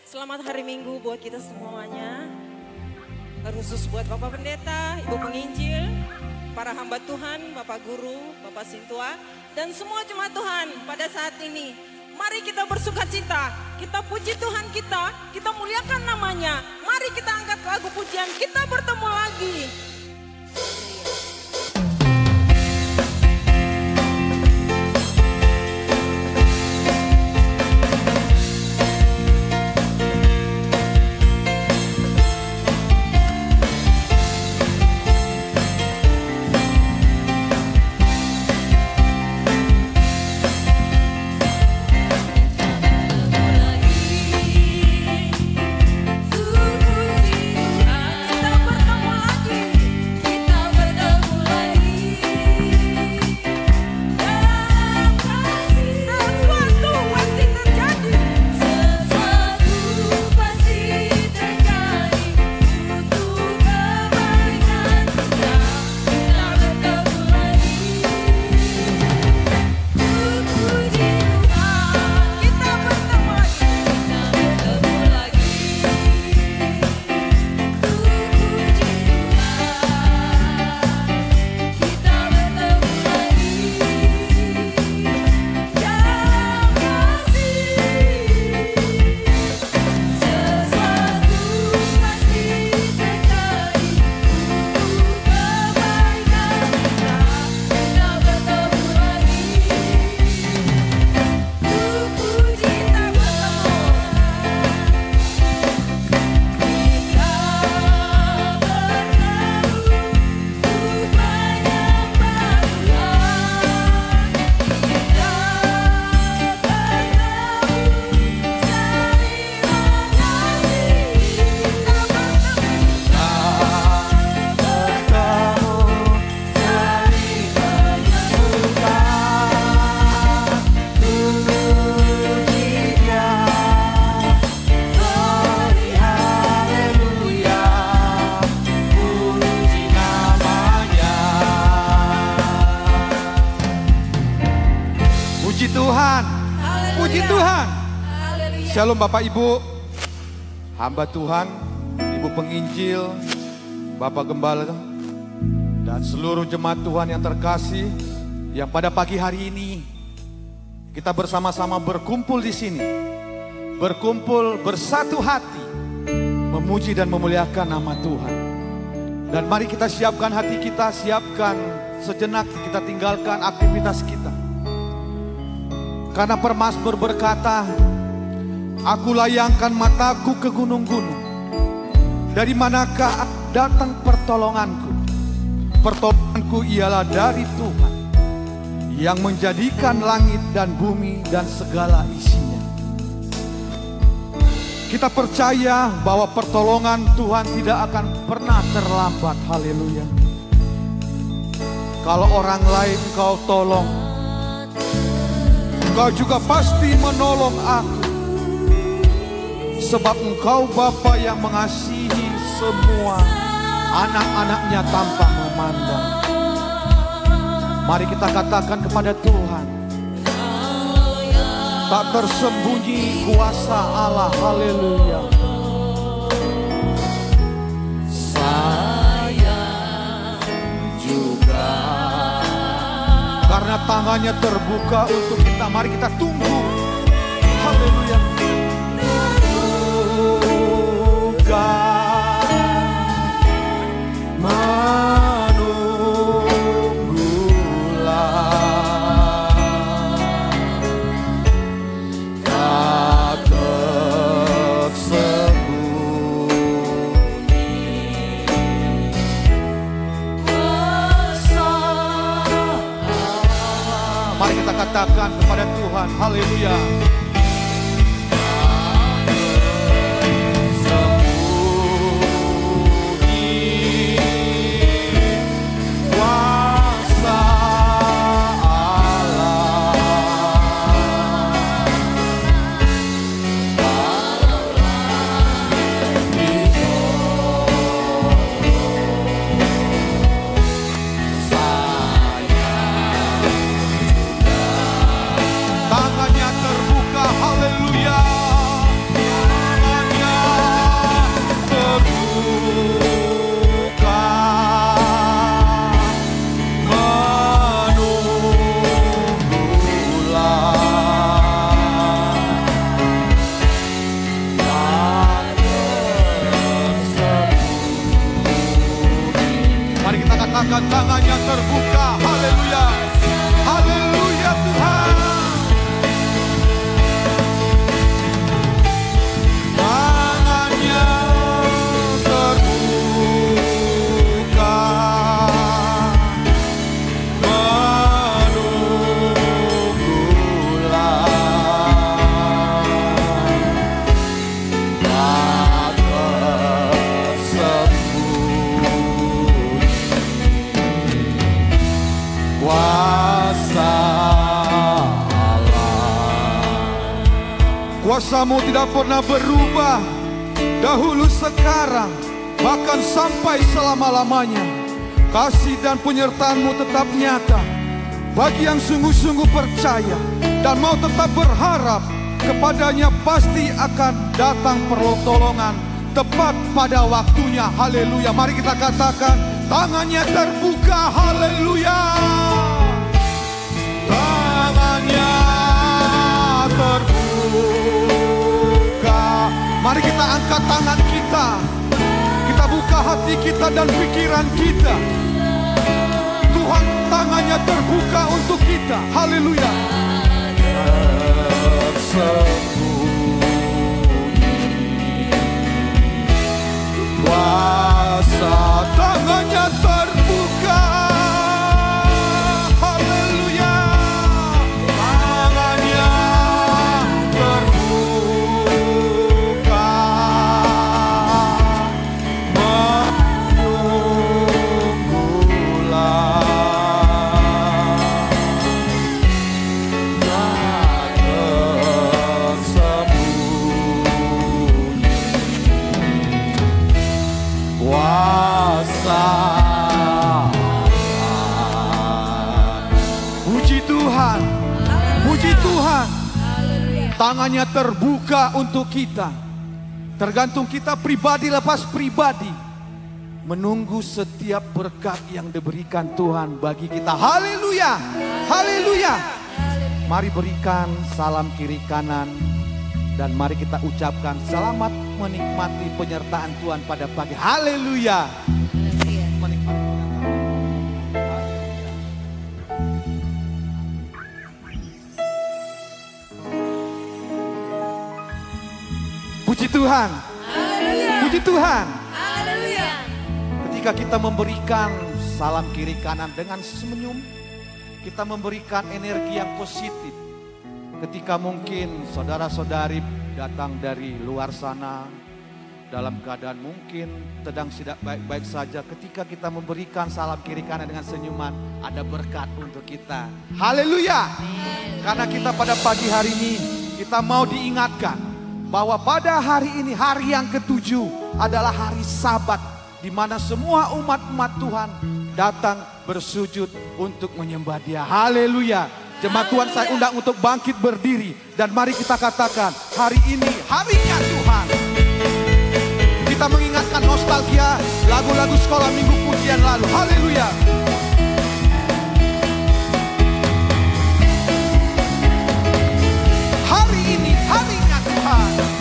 Selamat hari Minggu buat kita semuanya. Khusus buat Bapak Pendeta, Ibu Penginjil, para hamba Tuhan, Bapak Guru, Bapak Sintua, dan semua jemaat Tuhan pada saat ini. Mari kita bersuka cita, kita puji Tuhan kita muliakan namanya. Mari kita angkat lagu pujian, kita bertemu lagi. Shalom Bapak Ibu, hamba Tuhan, Ibu Penginjil, Bapak Gembala, dan seluruh jemaat Tuhan yang terkasih, yang pada pagi hari ini kita bersama-sama berkumpul di sini, berkumpul bersatu hati, memuji dan memuliakan nama Tuhan. Dan mari kita siapkan hati kita, siapkan sejenak kita tinggalkan aktivitas kita. Karena Permazmur berkata, aku layangkan mataku ke gunung-gunung. Dari manakah datang pertolonganku? Pertolonganku ialah dari Tuhan yang menjadikan langit dan bumi dan segala isinya. Kita percaya bahwa pertolongan Tuhan tidak akan pernah terlambat. Haleluya. Kalau orang lain kau tolong, kau juga pasti menolong aku. Sebab Engkau Bapa yang mengasihi semua anak-anaknya tanpa memandang. Mari kita katakan kepada Tuhan, tak tersembunyi kuasa Allah. Haleluya. Saya juga, karena tangannya terbuka untuk kita. Mari kita tunggu. Haleluya. Mari kita katakan kepada Tuhan, haleluya. Tangannya terbuka. terbuka. Haleluya. Haleluya Tuhan. Tangannya terbuka menunggulah tak tersembunyi kuasa Allah. Kuasamu tidak pernah berubah, dahulu sekarang bahkan sampai selama-lamanya. Kasih dan penyertaan-Mu tetap nyata bagi yang sungguh-sungguh percaya dan mau tetap berharap kepadanya. Pasti akan datang pertolongan tepat pada waktunya. Haleluya. Mari kita katakan, tangannya terbuka. Haleluya. Tangannya terbuka. Mari kita angkat tangan kita. Kita buka hati kita dan pikiran kita. Tuhan tangannya terbuka untuk kita. Haleluya. Tersembunyi kuasa tangannya terbuka. Haleluya. Tangannya terbuka menunggulah tak tersembunyi kuasa Allah. Puji Tuhan, puji Tuhan. Tangannya terbuka untuk kita. Tergantung kita pribadi lepas pribadi menunggu setiap berkat yang diberikan Tuhan bagi kita. Haleluya, haleluya. Mari berikan salam kiri kanan dan mari kita ucapkan selamat menikmati penyertaan Tuhan pada pagi. Haleluya. Menikmati puji Tuhan. Puji Tuhan. Ketika kita memberikan salam kiri kanan dengan senyum, kita memberikan energi yang positif. Ketika mungkin saudara-saudari datang dari luar sana dalam keadaan mungkin sedang tidak baik-baik saja, ketika kita memberikan salam kiri kanan dengan senyuman, ada berkat untuk kita. Haleluya. Karena kita pada pagi hari ini kita mau diingatkan bahwa pada hari ini, hari yang ke-7 adalah hari Sabat, di mana semua umat-umat Tuhan datang bersujud untuk menyembah Dia. Haleluya. Jemaat Tuhan, saya undang untuk bangkit berdiri dan mari kita katakan, hari ini harinya Tuhan. Kita mengingatkan nostalgia lagu-lagu sekolah minggu pujian lalu. Haleluya. Hari ini harinya Tuhan.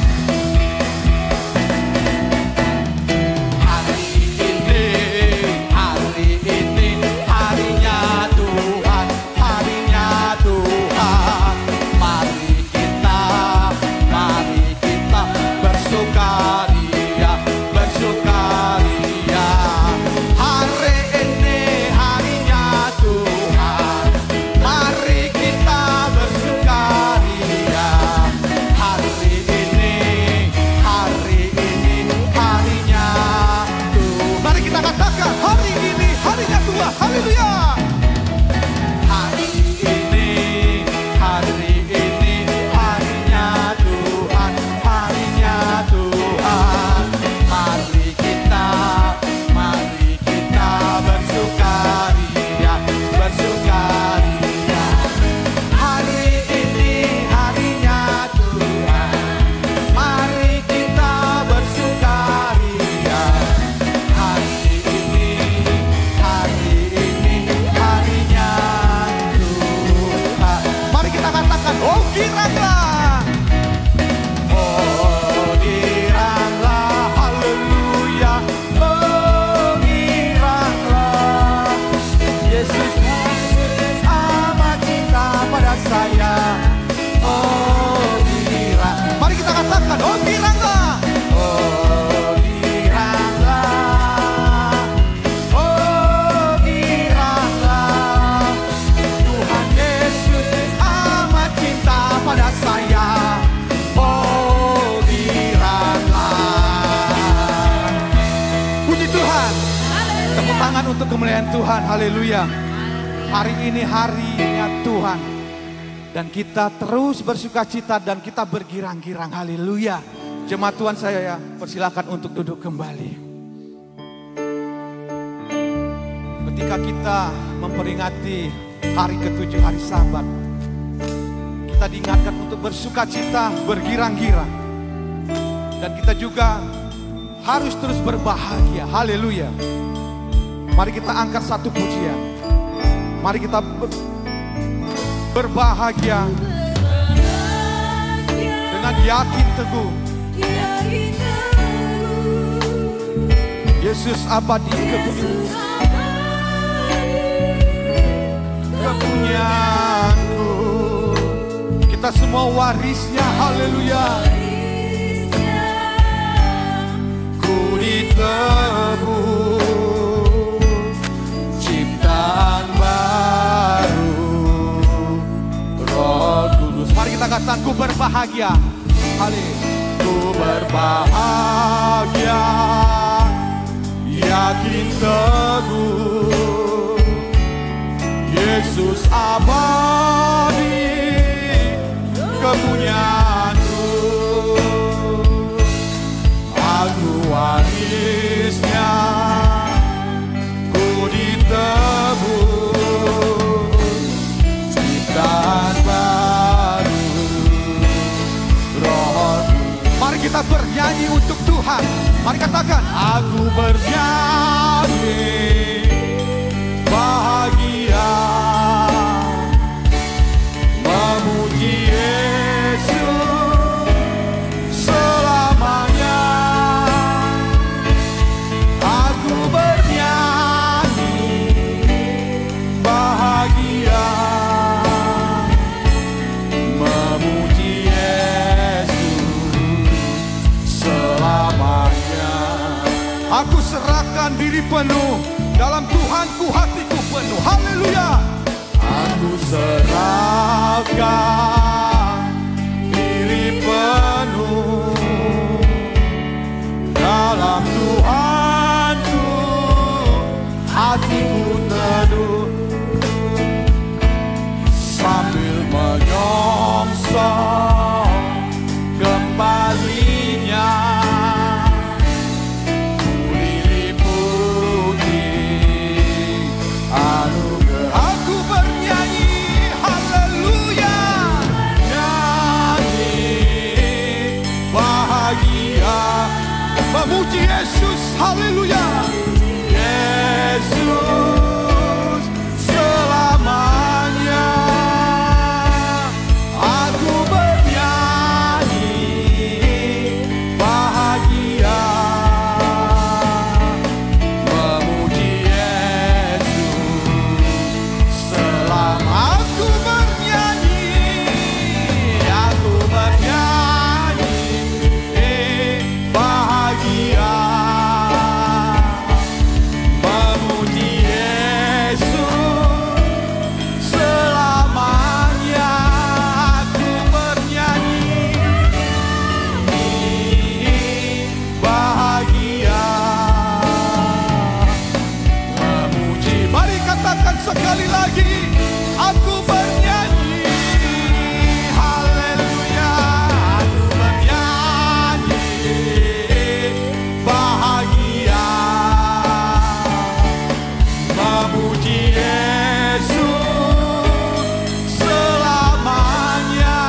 Bersukaria, hari ini untuk kemuliaan Tuhan. Haleluya. Hari ini harinya Tuhan. Dan kita terus bersukacita dan kita bergirang-girang. Haleluya. Jemaat Tuhan, saya persilakan untuk duduk kembali. Ketika kita memperingati hari ke-7, hari Sabat, kita diingatkan untuk bersukacita, bergirang-girang. Dan kita juga harus terus berbahagia. Haleluya. Mari kita angkat satu pujian. Mari kita berbahagia dengan yakin teguh. Yesus abadi kepunyaanku. Kita semua warisnya. Haleluya. Ku ditebus ciptaan baru Roh Kudus. Mari kita katakan, ku berbahagia. Haleluya. Ku berbahagia, yakin teguh, Yesus abadi kepunyaanku. Aku warisnya, ku ditebus ciptaan baru Roh. Mari kita bernyanyi untuk Tuhan. Mari katakan, aku bernyanyi bahagia, memuji Yesus selamanya. Aku bernyanyi bahagia, memuji Yesus selamanya. Aku serahkan diri penuh, dalam Tuhanku hatiku penuh. Haleluya. Aku serahkan diri penuh, dalam Tuhanku hatiku teduh. Sambil menyongsong kembalinya, aku bernyanyi, haleluya, nyanyi bahagia, memuji Yesus, haleluya, Yesus selamanya. Aku bernyanyi bahagia, memuji Yesus selama. Aku bernyanyi bahagia, memuji Yesus selamanya. Aku bernyanyi bahagia, memuji. Mari katakan sekali lagi, aku bernyanyi, haleluya. Aku bernyanyi bahagia, memuji Yesus selamanya.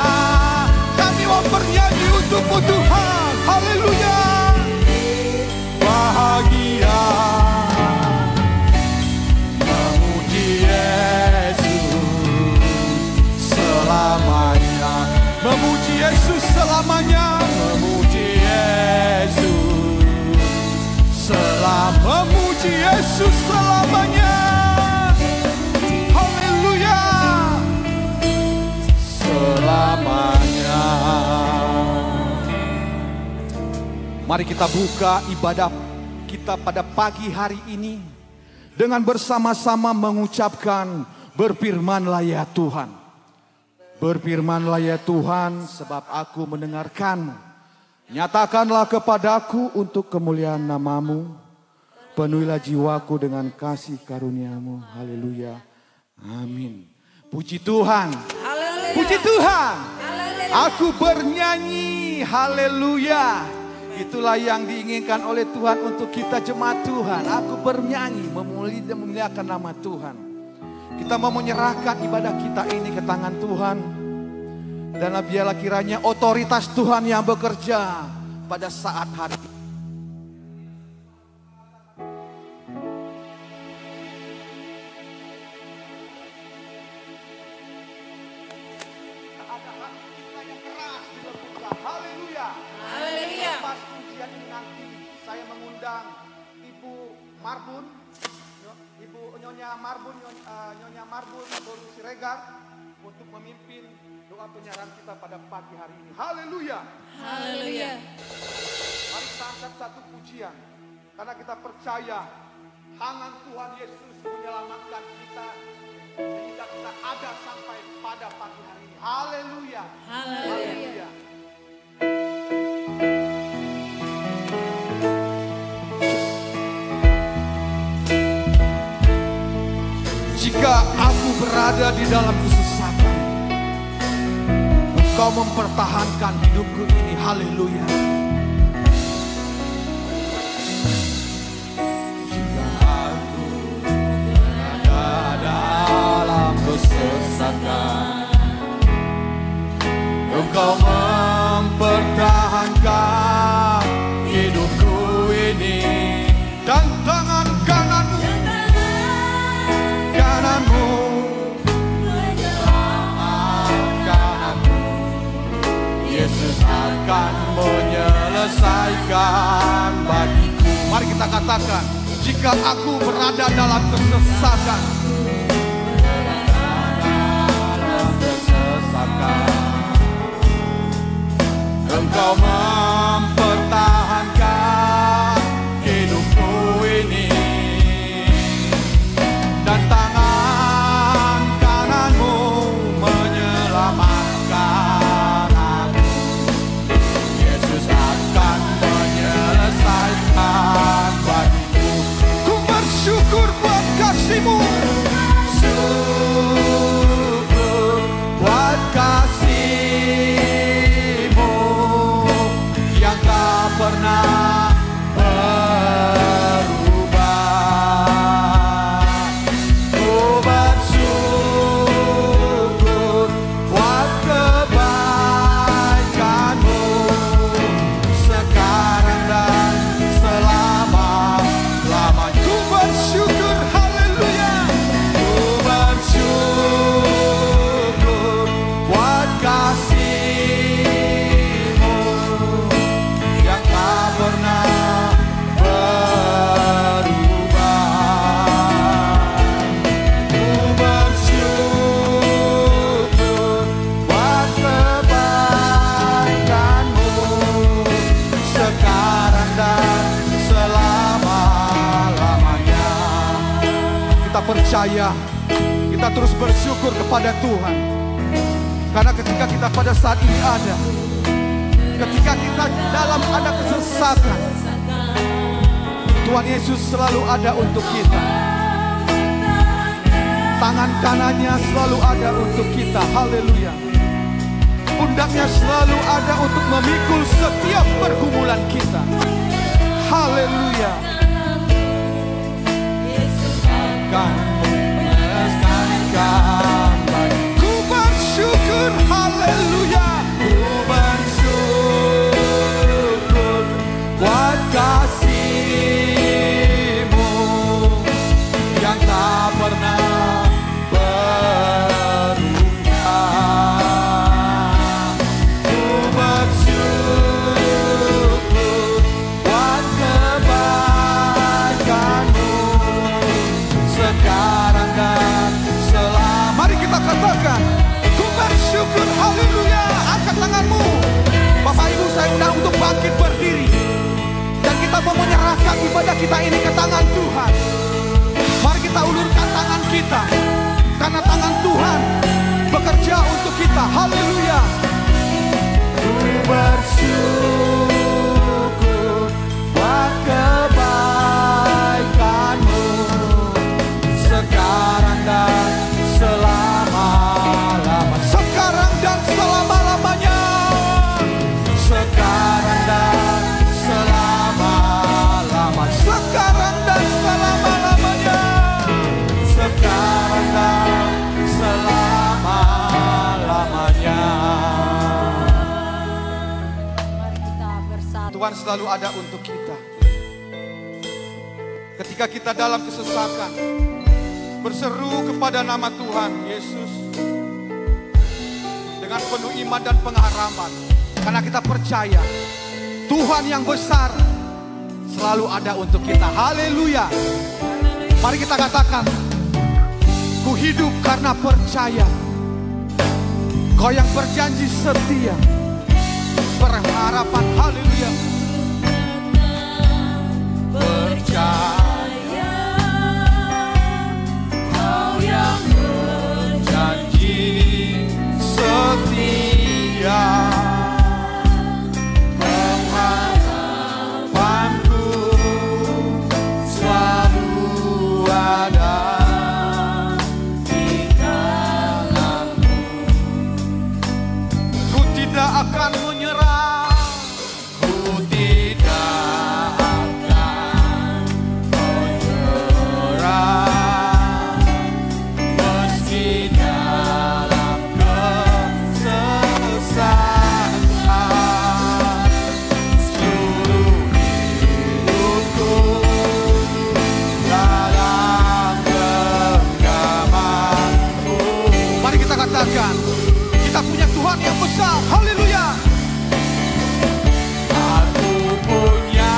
Kami mau bernyanyi untukmu Tuhan, haleluya. Bahagia, memuji Yesus selamanya. Memuji Yesus selamanya. Memuji Yesus memuji Yesus selamanya. Haleluya. Selamanya. Mari kita buka ibadah kita pada pagi hari ini dengan bersama-sama mengucapkan, berfirmanlah ya Tuhan. Berfirmanlah ya Tuhan, sebab aku mendengarkanmu. Nyatakanlah kepadaku untuk kemuliaan namamu. Penuhilah jiwaku dengan kasih karunia-Mu. Haleluya. Amin. Puji Tuhan. Haleluya. Puji Tuhan. Haleluya. Aku bernyanyi. Haleluya. Itulah yang diinginkan oleh Tuhan untuk kita jemaat Tuhan. Aku bernyanyi, memuliakan nama Tuhan. Kita mau menyerahkan ibadah kita ini ke tangan Tuhan. Dan biarlah kiranya otoritas Tuhan yang bekerja pada saat hari ini. Ada hati kita yang keras dilembutkan. Haleluya. Haleluya. Pas ujian ini nanti saya mengundang Ibu Marbun, Ibu Nyonya Marbun, Nyonya Marbun Boru Siregar untuk memimpin doa penyerahan kita pada pagi hari ini. Haleluya. Haleluya. Mari kita angkat satu pujian karena kita percaya tangan Tuhan Yesus menyelamatkan kita sehingga kita ada sampai pada pagi hari ini. Haleluya. Haleluya. Jika aku berada di dalam kesesatan, Engkau mempertahankan hidupku ini. Haleluya. Jika aku berada dalam kesesatan, Engkau mempertahankan hidupku ini. Dan tangan kananmu menyelamatkan aku. Yesus akan menyelesaikan bagiku. Mari kita katakan, jika aku berada dalam kesesatan, Engkau mempertahankan hidupku ini. Dan tangan kananmu menyelamatkan aku. Yesus akan menyelesaikan bagiku. Ku bersyukur buat kasih-Mu. Syukur buat kasih-Mu yang tak pernah berubah. Ku bersyukur buat kebaikan-Mu sekarang dan selama-lamanya. Ku bersyukur, haleluya. Ku bersyukur buat kasih-Mu yang tak pernah berubah. Ku bersyukur buat kebaikan-Mu sekarang dan selama-lamanya. Kita percaya, kita terus bersyukur kepada Tuhan. Karena ketika kita pada saat ini ada, ketika kita dalam ada kesesatan, Tuhan Yesus selalu ada untuk kita. Tangan kanannya selalu ada untuk kita. Haleluya. Pundaknya selalu ada untuk memikul setiap pergumulan kita. Haleluya. Akan melestarikan bagiku. Ku bersyukur, haleluya. Ku bersyukur buat kasih-Mu yang tak pernah berubah. Ku bersyukur buat kebaikan-Mu sekarang dan selama. Mari kita katakan, ku bersyukur, haleluya. Angkat tanganmu. Bapak Ibu, saya undang untuk bangkit berdiri. Dan kita mau menyerahkan ibadah kita ini ke tangan Tuhan. Mari kita ulurkan tangan kita. Karena tangan Tuhan bekerja untuk kita. Haleluya. Ku bersyukur buat kebaikan Tuhan selalu ada untuk kita. Ketika kita dalam kesesakan, berseru kepada nama Tuhan Yesus dengan penuh iman dan pengharapan, karena kita percaya Tuhan yang besar selalu ada untuk kita. Haleluya. Mari kita katakan, ku hidup karena percaya. Kau yang berjanji setia, berharapan. Haleluya. Percaya, Kau yang berjanji setia, pengharapanku selalu ada di dalam-Mu. Ku tidak akan menyerah, ku tidak akan menyerah, meski dalam kesesatan. Seluruh hidupku dalam genggaman-Mu. Mari kita katakan, kita punya Tuhan yang besar. Haleluya. Aku punya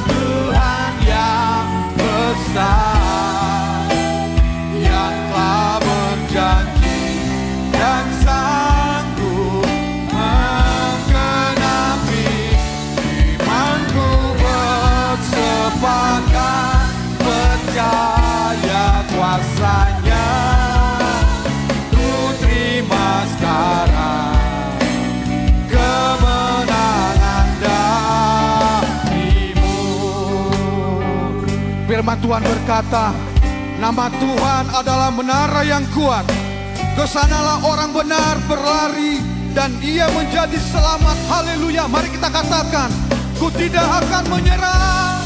Tuhan yang besar, yang telah berjanji dan sanggup menggenapi. Imanku bersepakat percaya kuasa-Nya. Ku terima sekarang kemenangan darimu. Firman Tuhan berkata, nama Tuhan adalah menara yang kuat. Kesanalah orang benar berlari dan ia menjadi selamat. Haleluya. Mari kita katakan, ku tidak akan menyerah.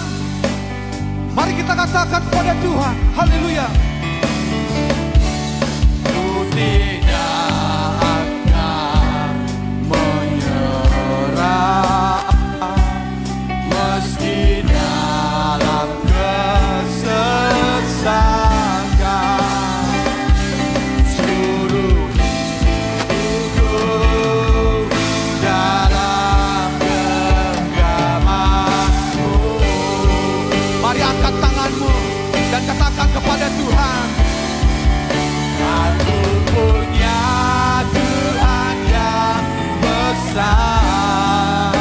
Mari kita katakan kepada Tuhan. Haleluya. Ku tidak akan menyerah, meski dalam kesesakan. Seluruh hidupku dalam genggaman-Mu. Mari angkat tanganmu dan katakan kepada Tuhan, aku punya Tuhan yang besar,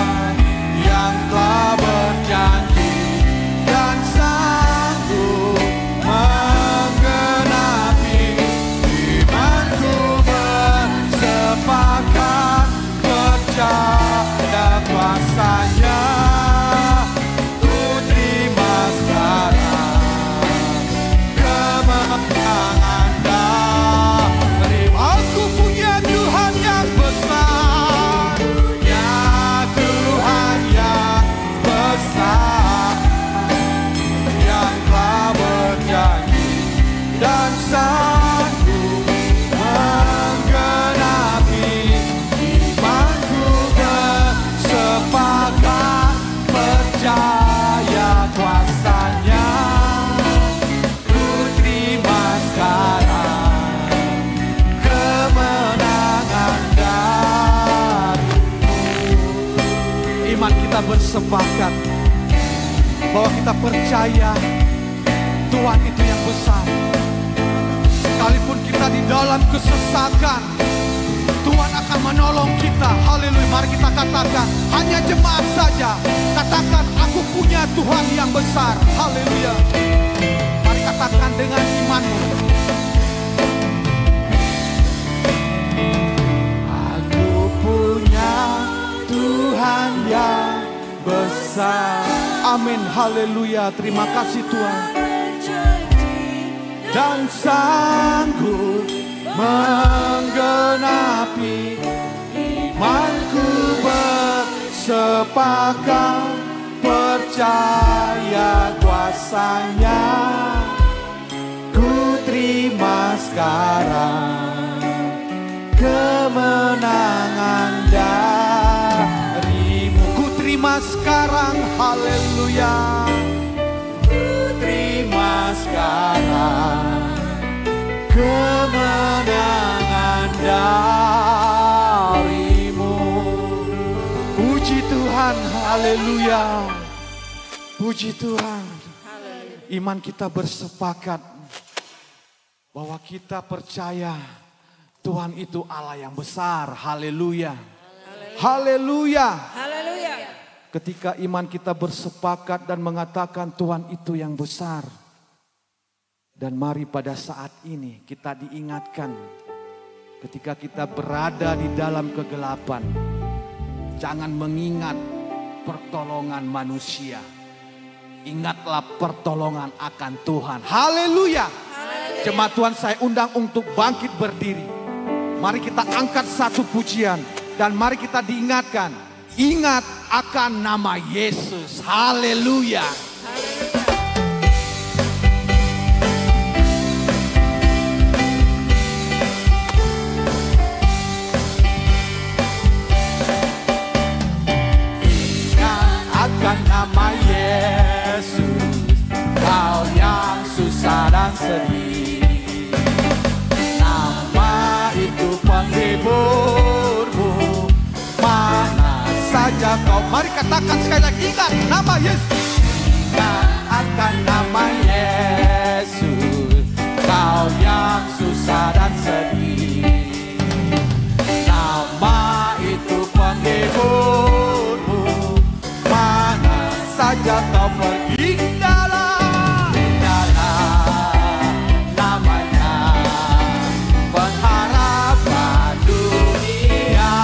yang telah berjanji dan sanggup menggenapi. Imanku bersepakat percaya kuasa-Nya. Ku terima sekarang kemenangan dari. Aku punya Tuhan yang besar, punya Tuhan yang besar, yang telah berjanji dan sanggup menggenapi. Imanku bersepakat percaya kuasa-Nya. Ku terima sekarang kemenangan darimu. Iman kita bersepakat bahwa kita percaya Tuhan itu yang besar. Sekalipun kita di dalam kesesakan, Tuhan akan menolong kita. Haleluya. Mari kita katakan, hanya jemaat saja katakan, aku punya Tuhan yang besar. Haleluya. Mari katakan dengan imanmu. Aku punya Tuhan yang besar. Amin. Haleluya. Terima kasih Tuhan. Dan sanggup menggenapi. Imanku bersepakat percaya kuasa-Nya. Ku terima sekarang kemenangan darimu. Ku terima terima sekarang, haleluya. Terima sekarang kemenangan darimu. Puji Tuhan, haleluya. Puji Tuhan. Iman kita bersepakat bahwa kita percaya Tuhan itu Allah yang besar, haleluya. Haleluya. Haleluya. Ketika iman kita bersepakat dan mengatakan Tuhan itu yang besar. Dan mari pada saat ini kita diingatkan ketika kita berada di dalam kegelapan. Jangan mengingat pertolongan manusia. Ingatlah pertolongan akan Tuhan. Haleluya. Jemaat Tuhan, saya undang untuk bangkit berdiri. Mari kita angkat satu pujian. Dan mari kita diingatkan. Ingat akan nama Yesus. Haleluya. Ingat akan nama Yesus. Kau yang susah dan sedih. Nama itu penghiburmu. Mana saja kau, mari katakan sekali lagi, ingat nama Yesus. Ingat akan nama Yesus. Kau yang susah dan sedih. Nama itu penghiburmu. Mana saja kau pergi, indahlah, indahlah namanya. Pengharapan dunia.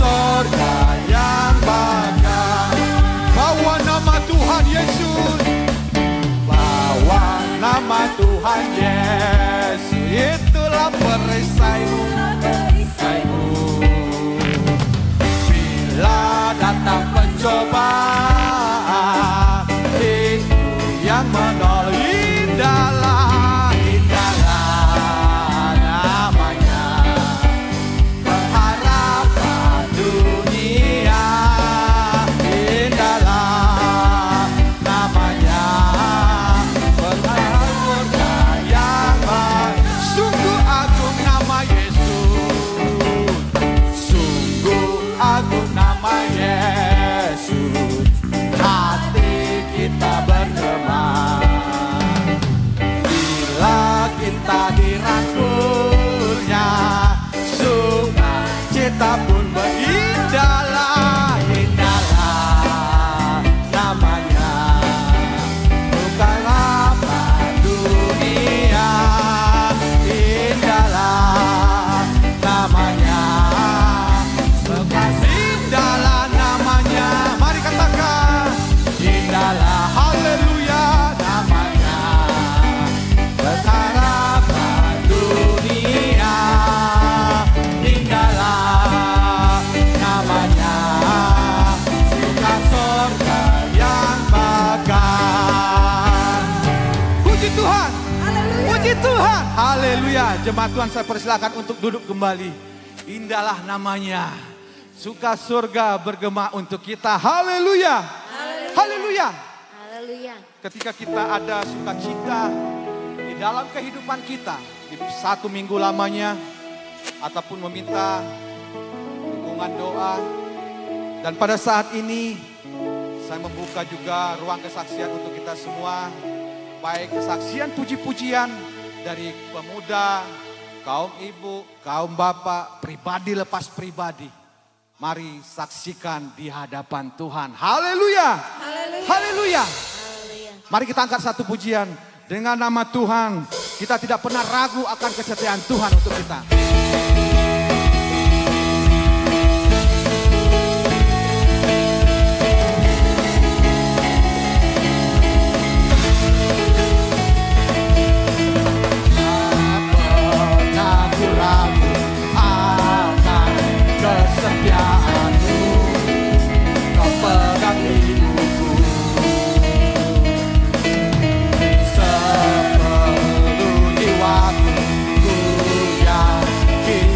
Surga yang bangga. Bawa nama Tuhan Yesus. Bawa nama Tuhan Yesus. Itulah perisaimu. Bila datang pencobaan, itu yang menolong. Indahlah, indahlah namanya. Pengharapan dunia. Indahlah namanya. Surga yang baik. Sungguh agung nama Yesus. Sungguh agung nama Yesus. Hati kita bergema bila kita dirangkulnya. Sukacita pun berindahlah, indahlah namanya. Bukanlah dunia. Indahlah namanya. Indahlah namanya. Mari katakan. Indahlah, haleluya namanya. Pengharapan dunia. Indahlah namanya. Suka surga yang bakal. Puji Tuhan. Puji Tuhan. Haleluya. Jemaat Tuhan, saya persilakan untuk duduk kembali. Indahlah namanya. Suka surga bergema untuk kita. Haleluya. Haleluya. Haleluya. Ketika kita ada sukacita di dalam kehidupan kita, di satu minggu lamanya, ataupun meminta dukungan doa. Dan pada saat ini, saya membuka juga ruang kesaksian untuk kita semua. Baik kesaksian puji-pujian dari pemuda, kaum ibu, kaum bapak, pribadi lepas pribadi. Mari saksikan di hadapan Tuhan. Haleluya. Haleluya. Mari kita angkat satu pujian. Dengan nama Tuhan, kita tidak pernah ragu akan kesetiaan Tuhan untuk kita. Kesetiaanmu, kau pegang hidupku. Sepenuh jiwaku, ku yakin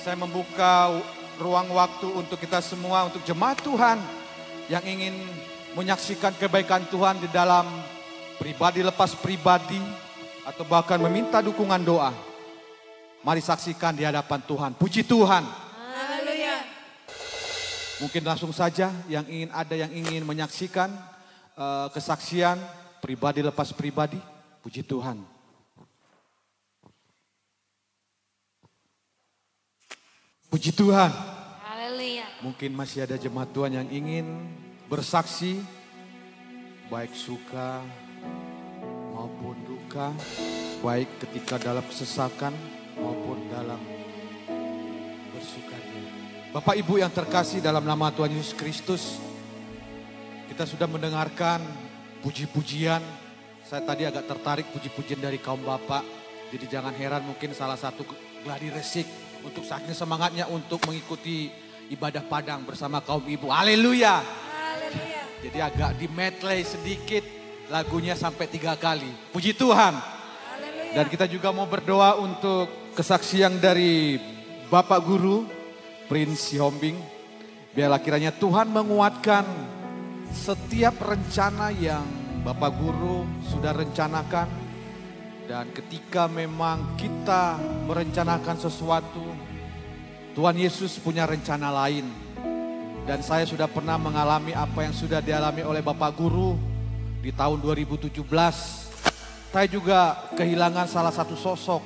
Saya membuka ruang waktu untuk kita semua, untuk jemaat Tuhan yang ingin menyaksikan kebaikan Tuhan di dalam pribadi lepas pribadi atau bahkan meminta dukungan doa. Mari saksikan di hadapan Tuhan. Puji Tuhan. Haleluya. Mungkin langsung saja yang ingin menyaksikan kesaksian pribadi lepas pribadi. Puji Tuhan. Puji Tuhan. Haleluya. Mungkin masih ada jemaat Tuhan yang ingin bersaksi, baik suka maupun duka, baik ketika dalam kesesakan maupun dalam bersukaria. Bapak Ibu yang terkasih dalam nama Tuhan Yesus Kristus, kita sudah mendengarkan puji-pujian. Saya tadi agak tertarik puji-pujian dari kaum Bapak, jadi jangan heran mungkin salah satu gladi resik untuk saking semangatnya untuk mengikuti ibadah padang bersama kaum ibu. Haleluya. Haleluya. Jadi agak di medley sedikit lagunya sampai 3 kali. Puji Tuhan. Haleluya. Dan kita juga mau berdoa untuk kesaksian dari Bapak Guru Prince Sihombing. Biarlah kiranya Tuhan menguatkan setiap rencana yang Bapak Guru sudah rencanakan. Dan ketika memang kita merencanakan sesuatu, Tuhan Yesus punya rencana lain. Dan saya sudah pernah mengalami apa yang sudah dialami oleh Bapak Guru di tahun 2017. Saya juga kehilangan salah satu sosok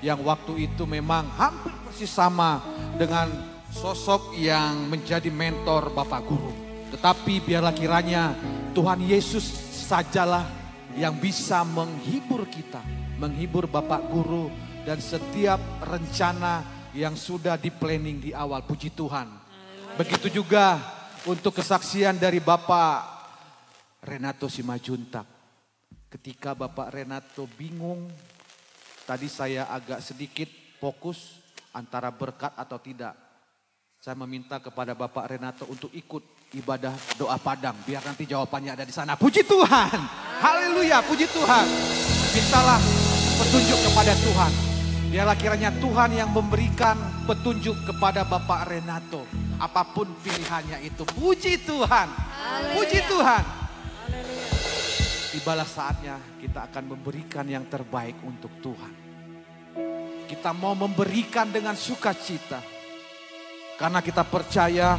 yang waktu itu memang hampir persis sama dengan sosok yang menjadi mentor Bapak Guru. Tetapi biarlah kiranya Tuhan Yesus sajalah yang bisa menghibur kita, menghibur Bapak Guru dan setiap rencana yang sudah di-planning di awal. Puji Tuhan. Begitu juga untuk kesaksian dari Bapak Renato Simajuntak. Ketika Bapak Renato bingung, tadi saya agak sedikit fokus antara berkat atau tidak. Saya meminta kepada Bapak Renato untuk ikut ibadah doa padang. Biar nanti jawabannya ada di sana. Puji Tuhan. Haleluya. Puji Tuhan. Mintalah petunjuk kepada Tuhan. Biarlah kiranya Tuhan yang memberikan petunjuk kepada Bapak Renato. Apapun pilihannya itu. Puji Tuhan. Puji Tuhan. Tibalah saatnya kita akan memberikan yang terbaik untuk Tuhan. Kita mau memberikan dengan sukacita. Karena kita percaya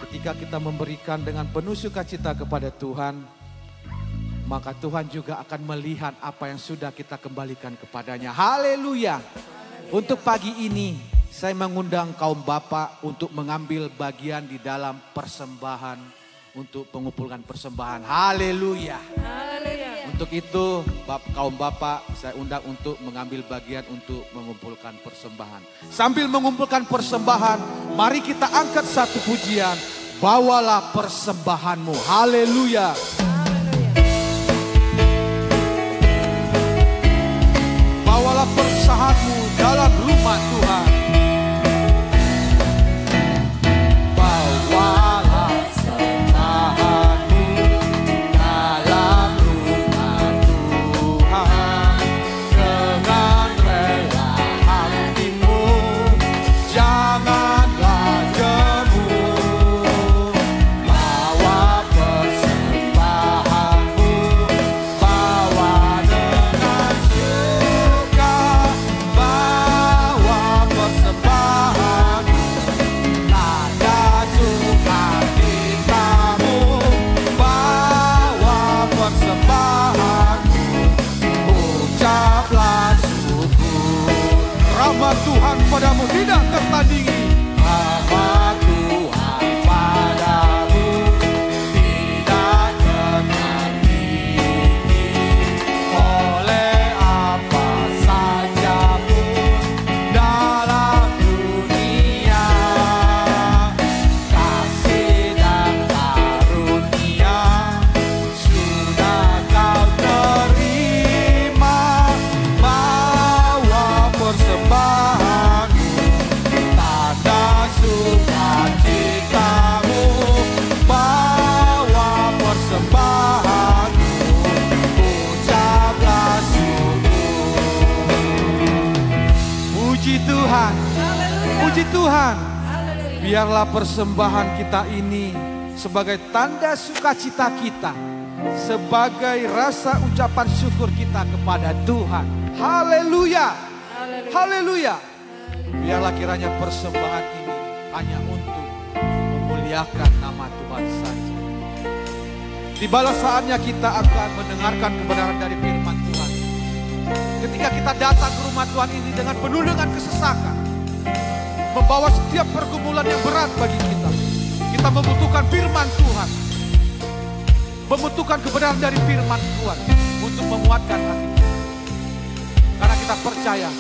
ketika kita memberikan dengan penuh sukacita kepada Tuhan, maka Tuhan juga akan melihat apa yang sudah kita kembalikan kepadanya. Haleluya. Untuk pagi ini saya mengundang kaum bapak untuk mengambil bagian di dalam persembahan, untuk mengumpulkan persembahan. Haleluya. Haleluya. Untuk itu kaum bapak saya undang untuk mengambil bagian untuk mengumpulkan persembahan. Sambil mengumpulkan persembahan, mari kita angkat satu pujian. Bawalah persembahanmu. Haleluya. Bawalah persembahanmu dalam rumah Tuhan. Bawalah persembahanmu dalam rumah Tuhan. Dengan rela hatimu, janganlah jemu. Bawa persembahanmu, bawa dengan suka. Bawa persembahanmu, tanda sukacitamu. Bawa persembahanmu, ucaplah syukur. Rahmat Tuhan padamu tidak tertandingi. Rahmat Tuhan padamu tidak tertandingi. Oleh apa saja pun dalam dunia, kasih dan karunia sudah kau terima. Bawa persembahanmu, tanda Puji Tuhan. Haleluya. Puji Tuhan. Haleluya. Biarlah persembahan kita ini sebagai tanda sukacita kita, sebagai rasa ucapan syukur kita kepada Tuhan. Haleluya. Haleluya. Haleluya. Biarlah kiranya persembahan ini hanya untuk memuliakan nama Tuhan saja. Tibalah saatnya kita akan mendengarkan kebenaran dari firman Tuhan. Ketika kita datang ke rumah Tuhan ini dengan penuh dengan kesesakan, membawa setiap pergumulan yang berat bagi kita, kita membutuhkan firman Tuhan, membutuhkan kebenaran dari firman Tuhan untuk menguatkan hati kita. Karena kita percaya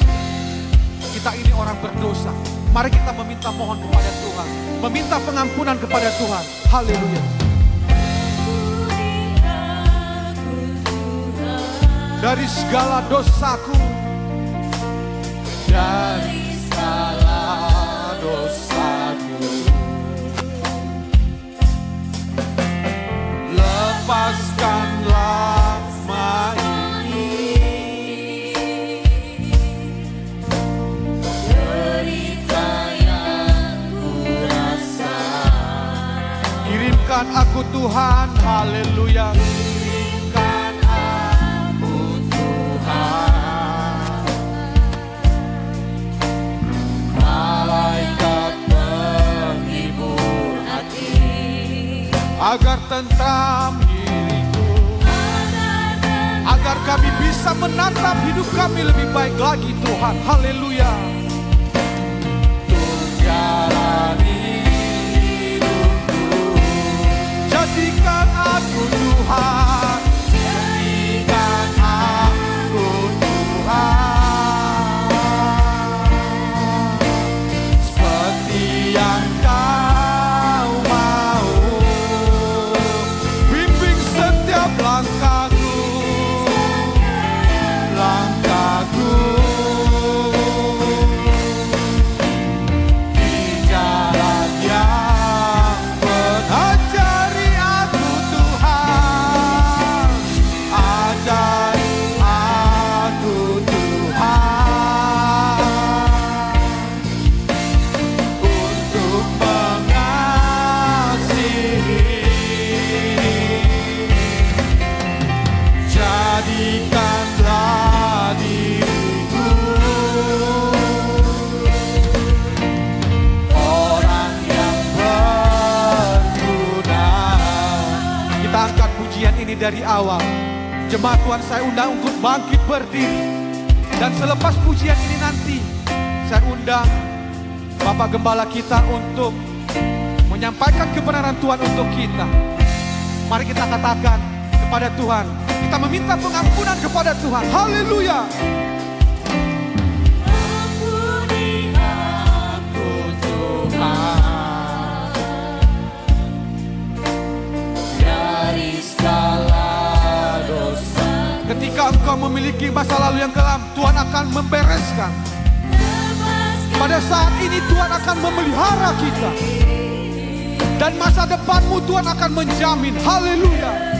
kita ini orang berdosa. Mari kita meminta mohon kepada Tuhan, meminta pengampunan kepada Tuhan. Haleluya. Dari segala dosaku, dari segala dosaku, lepaskanlah ini derita yang ku rasa. Kirimkan aku Tuhan, haleluya. Agar tentram diriku, agar kami bisa menatap hidup kami lebih baik lagi Tuhan. Haleluya. Untuk jalani hidupku, jadikan aku Tuhan, jadikan aku Tuhan, seperti yang dari awal. Jemaat Tuhan saya undang untuk bangkit berdiri. Dan selepas pujian ini nanti saya undang Bapak Gembala kita untuk menyampaikan kebenaran Tuhan untuk kita. Mari kita katakan kepada Tuhan, kita meminta pengampunan kepada Tuhan. Haleluya. Ampuni aku Tuhan, ketika engkau memiliki masa lalu yang kelam, Tuhan akan membereskan. Pada saat ini Tuhan akan memelihara kita. Dan masa depanmu Tuhan akan menjamin. Haleluya.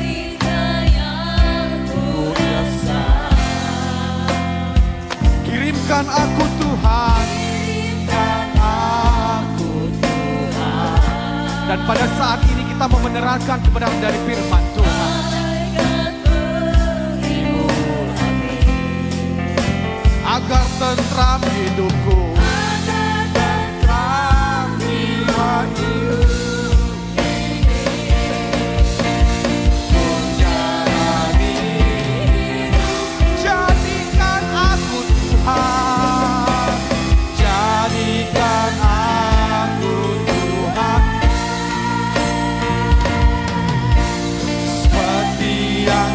Kirimkan aku Tuhan, kirimkan aku Tuhan. Dan pada saat ini kita mau menerangkan kebenaran dari firman Tuhan. Agar tentram hidupku, agar tentram jiwaku, menjalani hidup. Jadikan aku Tuhan, jadikan aku Tuhan, seperti yang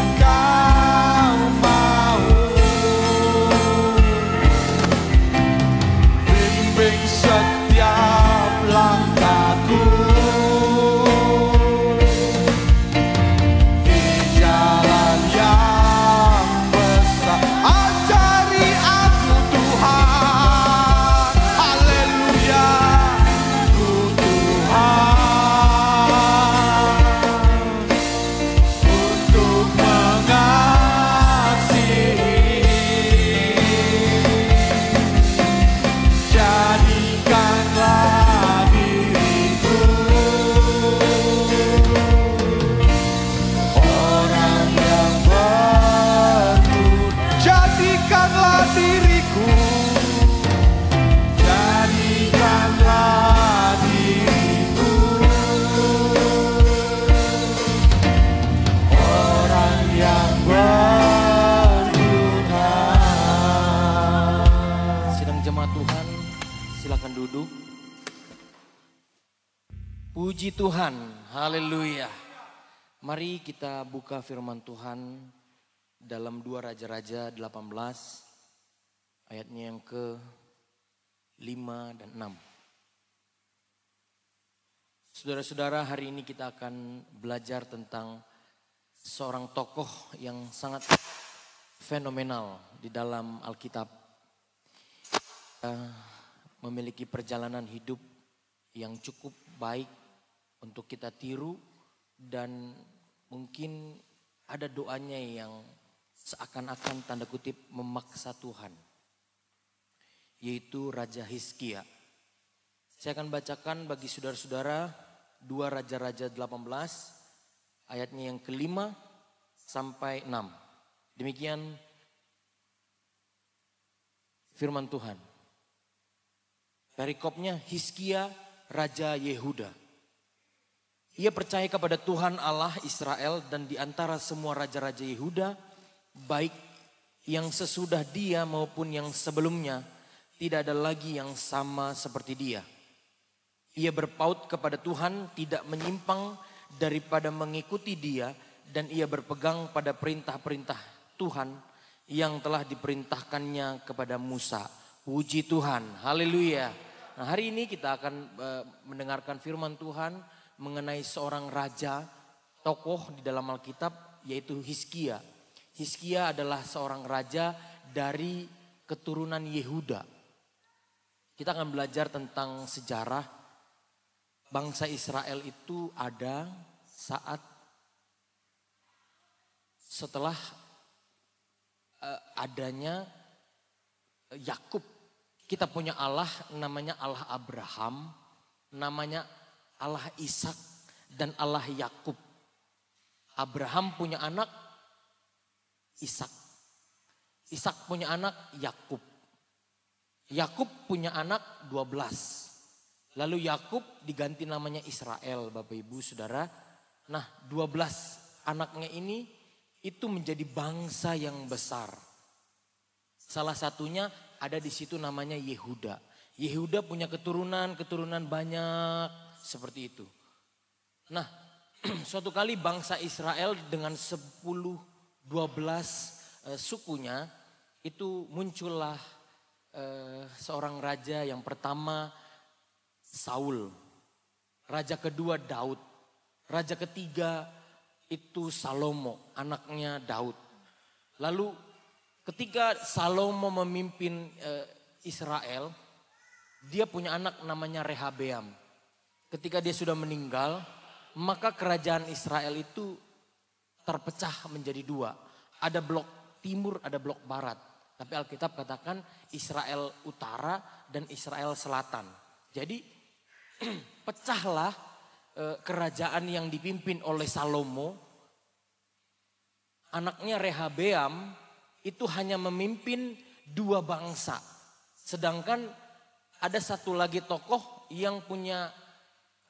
Tuhan, silakan duduk. Puji Tuhan, haleluya. Mari kita buka firman Tuhan dalam 2 Raja-Raja 18 ayatnya yang ke-5 dan 6. Saudara-saudara, hari ini kita akan belajar tentang seorang tokoh yang sangat fenomenal di dalam Alkitab. Kita memiliki perjalanan hidup yang cukup baik untuk kita tiru, dan mungkin ada doanya yang seakan-akan tanda kutip memaksa Tuhan, yaitu Raja Hizkia. Saya akan bacakan bagi saudara-saudara 2 Raja-Raja 18 ayatnya yang ke-5 sampai 6. Demikian firman Tuhan. Perikopnya, Hizkia Raja Yehuda. Ia percaya kepada Tuhan Allah Israel, dan di antara semua raja-raja Yehuda, baik yang sesudah dia maupun yang sebelumnya, tidak ada lagi yang sama seperti dia. Ia berpaut kepada Tuhan, tidak menyimpang daripada mengikuti dia, dan ia berpegang pada perintah-perintah Tuhan yang telah diperintahkannya kepada Musa. Puji Tuhan, haleluya. Nah, hari ini kita akan mendengarkan firman Tuhan mengenai seorang raja, tokoh di dalam Alkitab, yaitu Hizkia. Hizkia adalah seorang raja dari keturunan Yehuda. Kita akan belajar tentang sejarah bangsa Israel itu ada saat setelah adanya Yakub. Kita punya Allah namanya Allah Abraham, namanya Allah Ishak, dan Allah Yakub. Abraham punya anak Ishak. Ishak punya anak Yakub. Yakub punya anak 12. Lalu Yakub diganti namanya Israel, Bapak Ibu Saudara. Nah, 12 anaknya ini itu menjadi bangsa yang besar. Salah satunya ada di situ namanya Yehuda. Yehuda punya keturunan banyak seperti itu. Nah, suatu kali bangsa Israel dengan 10-12 sukunya itu muncullah seorang raja. Yang pertama Saul, raja kedua Daud, raja ketiga itu Salomo, anaknya Daud. Lalu ketika Salomo memimpin Israel, dia punya anak namanya Rehabeam. Ketika dia sudah meninggal, maka kerajaan Israel itu terpecah menjadi 2. Ada blok timur, ada blok barat. Tapi Alkitab katakan Israel utara dan Israel selatan. Jadi pecahlah kerajaan yang dipimpin oleh Salomo. Anaknya Rehabeam itu hanya memimpin 2 bangsa. Sedangkan ada satu lagi tokoh yang punya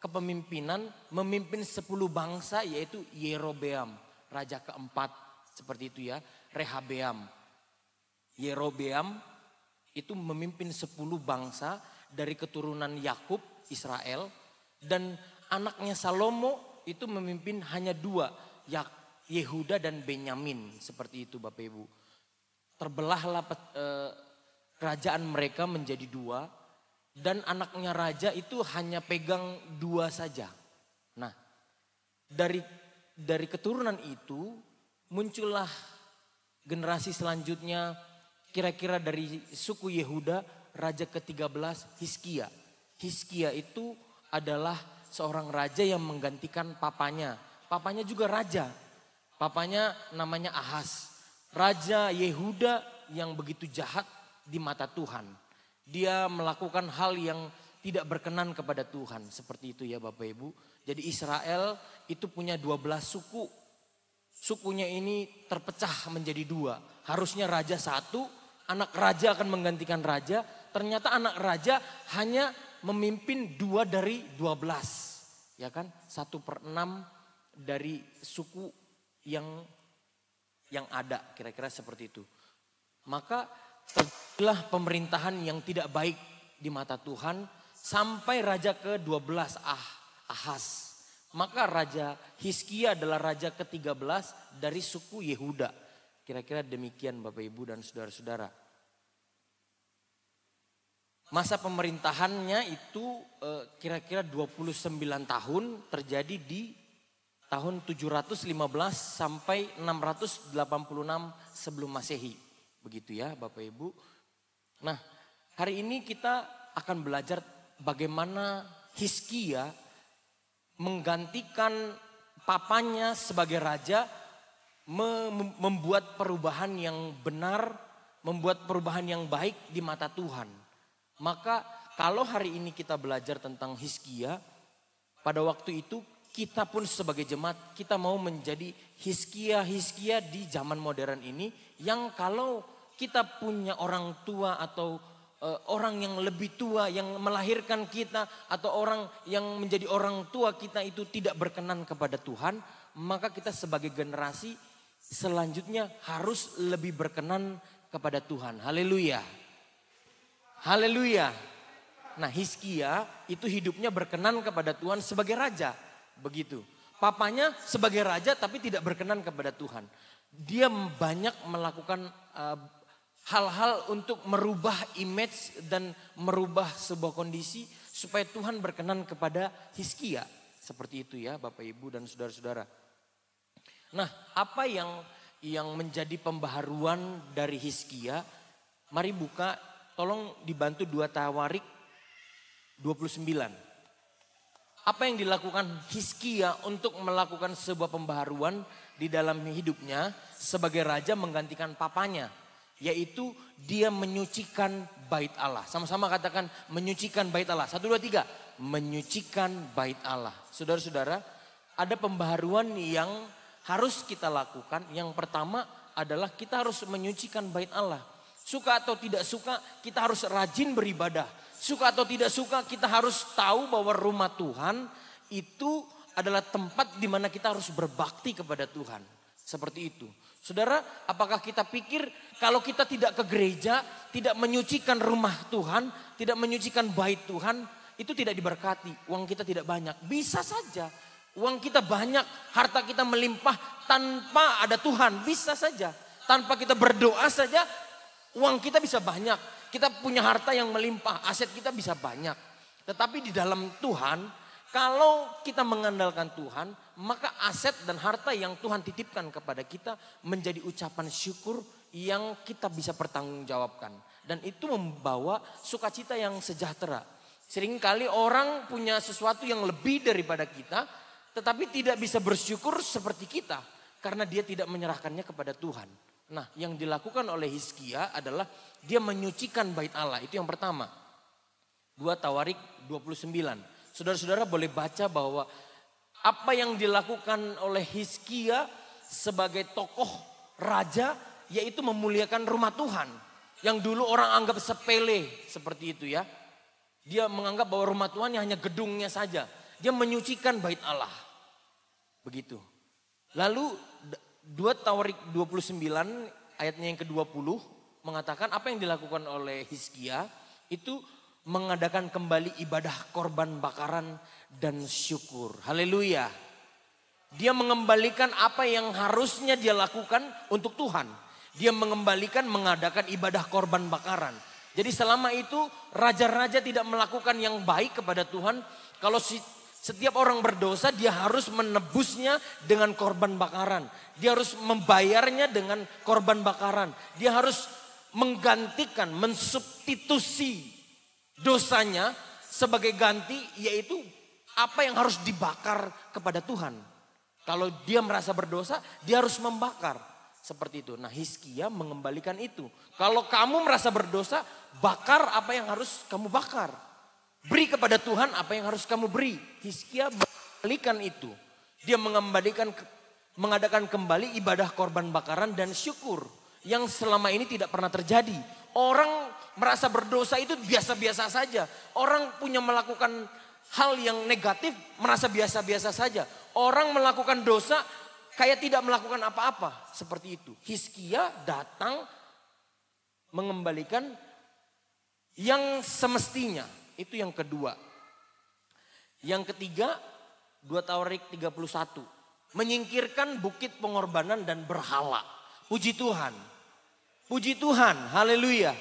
kepemimpinan memimpin 10 bangsa, yaitu Yerobeam, raja keempat, seperti itu ya. Rehabeam, Yerobeam itu memimpin 10 bangsa dari keturunan Yakub, Israel, dan anaknya Salomo itu memimpin hanya 2, Yehuda dan Benyamin, seperti itu Bapak Ibu. Terbelahlah kerajaan mereka menjadi 2. Dan anaknya raja itu hanya pegang 2 saja. Nah, dari keturunan itu muncullah generasi selanjutnya, kira-kira dari suku Yehuda, raja ke-13 Hizkia. Hizkia itu adalah seorang raja yang menggantikan papanya. Papanya juga raja. Papanya namanya Ahaz. Raja Yehuda yang begitu jahat di mata Tuhan. Dia melakukan hal yang tidak berkenan kepada Tuhan. Seperti itu ya Bapak Ibu. Jadi Israel itu punya 12 suku. Sukunya ini terpecah menjadi 2. Harusnya raja 1, anak raja akan menggantikan raja. Ternyata anak raja hanya memimpin 2 dari 12. Ya kan? 1/6 dari suku yang ada. Kira-kira seperti itu. Maka terjadilah pemerintahan yang tidak baik di mata Tuhan sampai raja ke-12 Ahaz. Maka Raja Hizkia adalah raja ke-13 dari suku Yehuda. Kira-kira demikian Bapak Ibu dan saudara-saudara. Masa pemerintahannya itu kira-kira 29 tahun, terjadi di tahun 715 sampai 686 sebelum Masehi. Begitu ya Bapak Ibu. Nah, hari ini kita akan belajar bagaimana Hizkia menggantikan papanya sebagai raja, membuat perubahan yang benar, membuat perubahan yang baik di mata Tuhan. Maka kalau hari ini kita belajar tentang Hizkia, pada waktu itu kita pun sebagai jemaat kita mau menjadi Hizkia di zaman modern ini, yang kalau kita punya orang tua atau orang yang lebih tua yang melahirkan kita atau orang yang menjadi orang tua kita itu tidak berkenan kepada Tuhan, maka kita sebagai generasi selanjutnya harus lebih berkenan kepada Tuhan. Haleluya. Haleluya. Nah, Hizkia itu hidupnya berkenan kepada Tuhan sebagai raja. Begitu. Papanya sebagai raja tapi tidak berkenan kepada Tuhan. Dia banyak melakukan hal-hal untuk merubah image dan merubah sebuah kondisi supaya Tuhan berkenan kepada Hizkia. Seperti itu ya Bapak Ibu dan saudara-saudara. Nah, apa yang menjadi pembaharuan dari Hizkia? Mari buka, tolong dibantu 2 Tawarik 29. Apa yang dilakukan Hizkia untuk melakukan sebuah pembaharuan di dalam hidupnya sebagai raja menggantikan papanya? Yaitu dia menyucikan bait Allah. Sama-sama katakan menyucikan bait Allah. 1, 2, 3. Menyucikan bait Allah. Saudara-saudara, ada pembaharuan yang harus kita lakukan. Yang pertama adalah kita harus menyucikan bait Allah. Suka atau tidak suka, kita harus rajin beribadah. Suka atau tidak suka, kita harus tahu bahwa rumah Tuhan itu adalah tempat di mana kita harus berbakti kepada Tuhan. Seperti itu. Saudara, apakah kita pikir kalau kita tidak ke gereja, tidak menyucikan rumah Tuhan, tidak menyucikan bait Tuhan, itu tidak diberkati, uang kita tidak banyak? Bisa saja. Uang kita banyak, harta kita melimpah tanpa ada Tuhan, bisa saja. Tanpa kita berdoa saja, uang kita bisa banyak. Kita punya harta yang melimpah, aset kita bisa banyak. Tetapi di dalam Tuhan, kalau kita mengandalkan Tuhan, maka aset dan harta yang Tuhan titipkan kepada kita menjadi ucapan syukur yang kita bisa pertanggungjawabkan. Dan itu membawa sukacita yang sejahtera. Seringkali orang punya sesuatu yang lebih daripada kita, tetapi tidak bisa bersyukur seperti kita. Karena dia tidak menyerahkannya kepada Tuhan. Nah, yang dilakukan oleh Hizkia adalah dia menyucikan bait Allah. Itu yang pertama. 2 Tawarik 29. Saudara-saudara boleh baca bahwa apa yang dilakukan oleh Hizkia sebagai tokoh raja yaitu memuliakan rumah Tuhan. Yang dulu orang anggap sepele seperti itu ya. Dia menganggap bahwa rumah Tuhan hanya gedungnya saja. Dia menyucikan bait Allah. Begitu. Lalu 2 Tawarik 29 ayatnya yang ke-20 mengatakan apa yang dilakukan oleh Hizkia itu mengadakan kembali ibadah korban bakaran dan syukur. Haleluya. Dia mengembalikan apa yang harusnya dia lakukan untuk Tuhan. Dia mengadakan ibadah korban bakaran. Jadi selama itu raja-raja tidak melakukan yang baik kepada Tuhan. Kalau setiap orang berdosa dia harus menebusnya dengan korban bakaran. Dia harus membayarnya dengan korban bakaran. Dia harus menggantikan, mensubstitusi dosanya sebagai ganti, yaitu apa yang harus dibakar kepada Tuhan. Kalau dia merasa berdosa, dia harus membakar. Seperti itu. Nah, Hizkia mengembalikan itu. Kalau kamu merasa berdosa, bakar apa yang harus kamu bakar. Beri kepada Tuhan apa yang harus kamu beri. Hizkia mengembalikan itu. Dia mengadakan kembali ibadah korban bakaran dan syukur. Yang selama ini tidak pernah terjadi. Orang merasa berdosa itu biasa-biasa saja. Orang punya melakukan hal yang negatif merasa biasa-biasa saja. Orang melakukan dosa kayak tidak melakukan apa-apa. Seperti itu. Hizkia datang mengembalikan yang semestinya. Itu yang kedua. Yang ketiga, 2 Tawarik 31. Menyingkirkan bukit pengorbanan dan berhala. Puji Tuhan. Puji Tuhan, haleluya.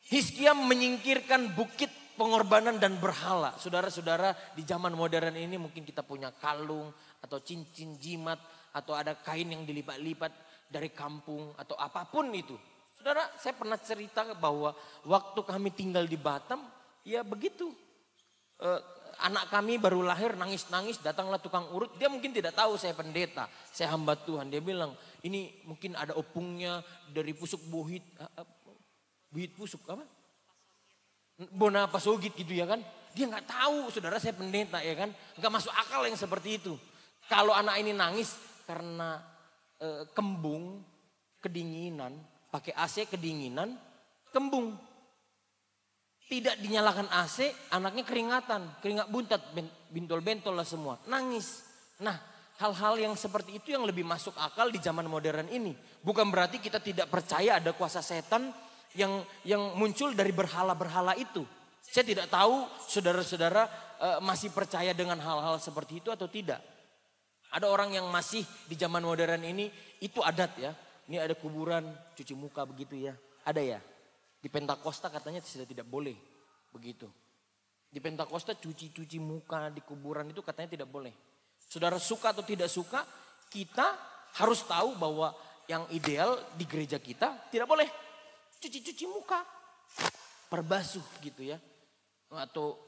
Hizkia menyingkirkan bukit pengorbanan dan berhala. Saudara-saudara, di zaman modern ini mungkin kita punya kalung atau cincin jimat atau ada kain yang dilipat-lipat dari kampung atau apapun itu. Saudara, saya pernah cerita bahwa waktu kami tinggal di Batam, ya begitu. Anak kami baru lahir nangis-nangis, datanglah tukang urut. Dia mungkin tidak tahu saya pendeta, saya hamba Tuhan. Dia bilang, ini mungkin ada opungnya dari pusuk buhit pusuk apa? Bona pasogit gitu ya kan. Dia nggak tahu, saudara, saya pendeta ya kan. Nggak masuk akal yang seperti itu. Kalau anak ini nangis karena kembung, kedinginan, pakai AC kedinginan, kembung. Tidak dinyalakan AC, anaknya keringatan, keringat buntat, bentol-bentol lah semua, nangis. Nah, hal-hal yang seperti itu yang lebih masuk akal di zaman modern ini. Bukan berarti kita tidak percaya ada kuasa setan yang muncul dari berhala-berhala itu. Saya tidak tahu saudara-saudara masih percaya dengan hal-hal seperti itu atau tidak. Ada orang yang masih di zaman modern ini, itu adat ya. Ini ada kuburan, cuci muka begitu ya. Ada ya? Di Pentakosta katanya sudah tidak boleh begitu. Di Pentakosta cuci muka di kuburan itu katanya tidak boleh. Saudara suka atau tidak suka, kita harus tahu bahwa yang ideal di gereja kita tidak boleh cuci muka. Perbasuh gitu ya. Atau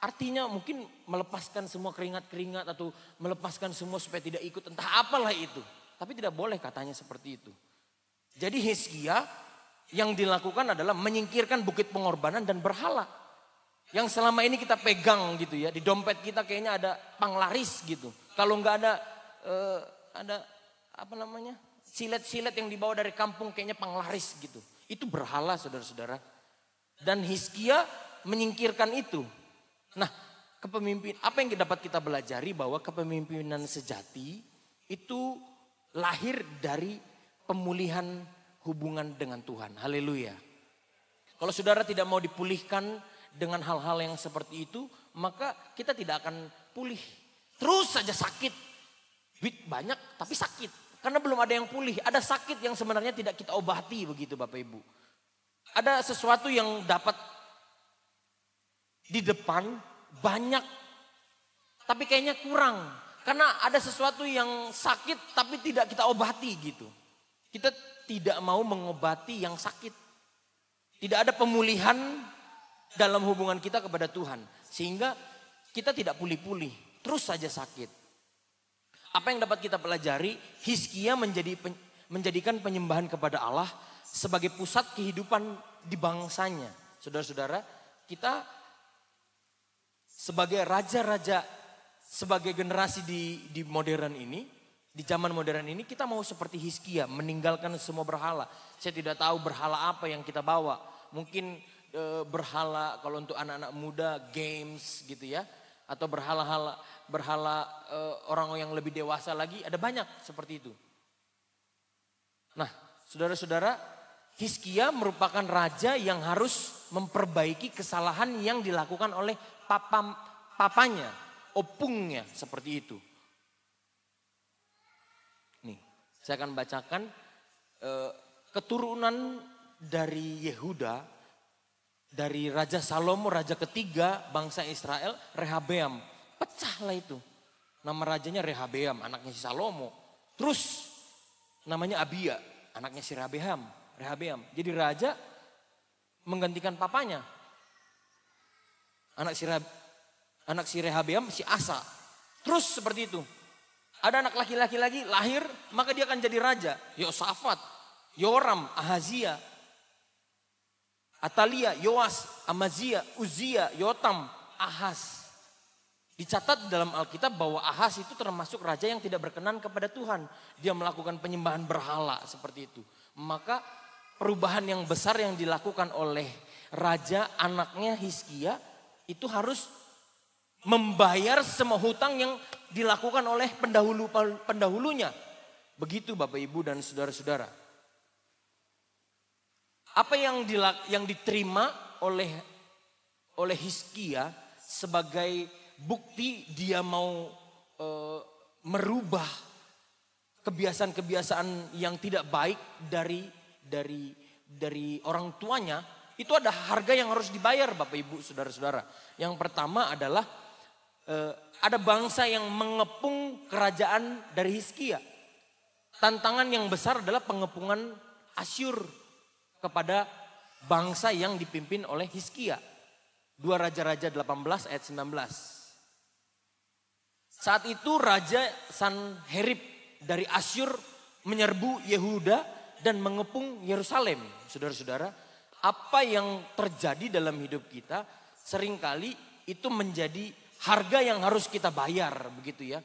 artinya mungkin melepaskan semua keringat-keringat atau melepaskan semua supaya tidak ikut entah apalah itu. Tapi tidak boleh katanya seperti itu. Jadi Hizkia yang dilakukan adalah menyingkirkan bukit pengorbanan dan berhala. Yang selama ini kita pegang gitu ya. Di dompet kita kayaknya ada panglaris gitu. Kalau nggak ada apa namanya, silet-silet yang dibawa dari kampung kayaknya panglaris gitu. Itu berhala saudara-saudara. Dan Hizkia menyingkirkan itu. Nah, apa yang dapat kita belajari bahwa kepemimpinan sejati itu lahir dari pemulihan hubungan dengan Tuhan. Haleluya. Kalau saudara tidak mau dipulihkan dengan hal-hal yang seperti itu, maka kita tidak akan pulih. Terus saja sakit. Duit banyak tapi sakit. Karena belum ada yang pulih. Ada sakit yang sebenarnya tidak kita obati begitu Bapak Ibu. Ada sesuatu yang dapat di depan banyak tapi kayaknya kurang. Karena ada sesuatu yang sakit tapi tidak kita obati gitu. Kita tidak mau mengobati yang sakit. Tidak ada pemulihan dalam hubungan kita kepada Tuhan. Sehingga kita tidak pulih-pulih. Terus saja sakit. Apa yang dapat kita pelajari? Hizkia menjadikan penyembahan kepada Allah sebagai pusat kehidupan di bangsanya. Saudara-saudara, kita sebagai raja-raja, sebagai generasi di modern ini, di zaman modern ini kita mau seperti Hizkia, meninggalkan semua berhala. Saya tidak tahu berhala apa yang kita bawa. Mungkin berhala kalau untuk anak-anak muda games gitu ya. Atau berhala orang yang lebih dewasa lagi, ada banyak seperti itu. Nah, saudara-saudara, Hizkia merupakan raja yang harus memperbaiki kesalahan yang dilakukan oleh papanya, opungnya seperti itu. Nih, saya akan bacakan keturunan dari Yehuda, dari Raja Salomo, raja ketiga bangsa Israel, Rehabeam. Pecahlah itu. Nama rajanya Rehabeam, anaknya si Salomo. Terus namanya Abia, anaknya si Rehabeam. Jadi raja menggantikan papanya. Anak si Rehabeam si Asa. Terus seperti itu. Ada anak laki-laki lagi lahir, maka dia akan jadi raja. Yosafat, Yoram, Ahazia, Atalia, Yoas, Amazia, Uzia, Yotam, Ahaz. Dicatat dalam Alkitab bahwa Ahaz itu termasuk raja yang tidak berkenan kepada Tuhan. Dia melakukan penyembahan berhala seperti itu. Maka perubahan yang besar yang dilakukan oleh raja anaknya Hizkia itu harus membayar semua hutang yang dilakukan oleh pendahulunya. Begitu Bapak Ibu dan saudara-saudara. Apa yang diterima oleh Hizkia sebagai bukti dia mau merubah kebiasaan-kebiasaan yang tidak baik dari orang tuanya, itu ada harga yang harus dibayar Bapak Ibu Saudara-saudara. Yang pertama adalah ada bangsa yang mengepung kerajaan dari Hizkia. Tantangan yang besar adalah pengepungan Asyur kepada bangsa yang dipimpin oleh Hizkia. 2 Raja-Raja 18 ayat 19. Saat itu Raja Sanherib dari Asyur menyerbu Yehuda dan mengepung Yerusalem. Saudara-saudara, apa yang terjadi dalam hidup kita seringkali itu menjadi harga yang harus kita bayar, begitu ya.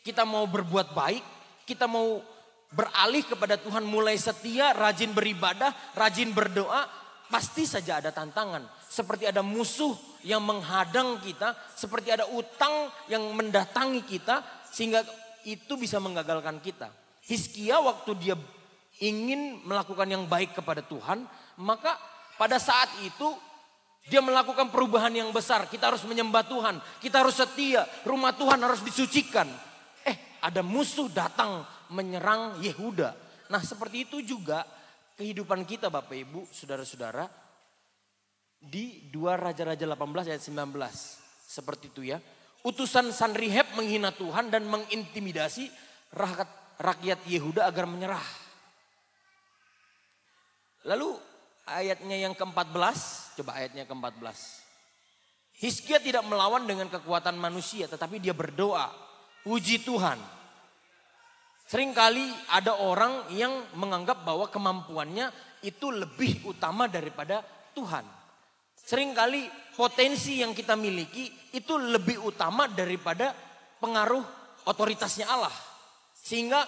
Kita mau berbuat baik, kita mau beralih kepada Tuhan, mulai setia, rajin beribadah, rajin berdoa, pasti saja ada tantangan. Seperti ada musuh yang menghadang kita, seperti ada utang yang mendatangi kita, sehingga itu bisa menggagalkan kita. Hizkia waktu dia ingin melakukan yang baik kepada Tuhan, maka pada saat itu dia melakukan perubahan yang besar. Kita harus menyembah Tuhan, kita harus setia, rumah Tuhan harus disucikan. Ada musuh datang menyerang Yehuda. Nah, seperti itu juga kehidupan kita Bapak Ibu, Saudara-saudara. Di 2 Raja-Raja 18 ayat 19. Seperti itu ya. Utusan Sanherib menghina Tuhan dan mengintimidasi rakyat Yehuda agar menyerah. Lalu ayatnya yang ke-14, coba ayatnya ke-14. Hizkia tidak melawan dengan kekuatan manusia, tetapi dia berdoa, puji Tuhan. Seringkali ada orang yang menganggap bahwa kemampuannya itu lebih utama daripada Tuhan. Seringkali potensi yang kita miliki itu lebih utama daripada pengaruh otoritasnya Allah. Sehingga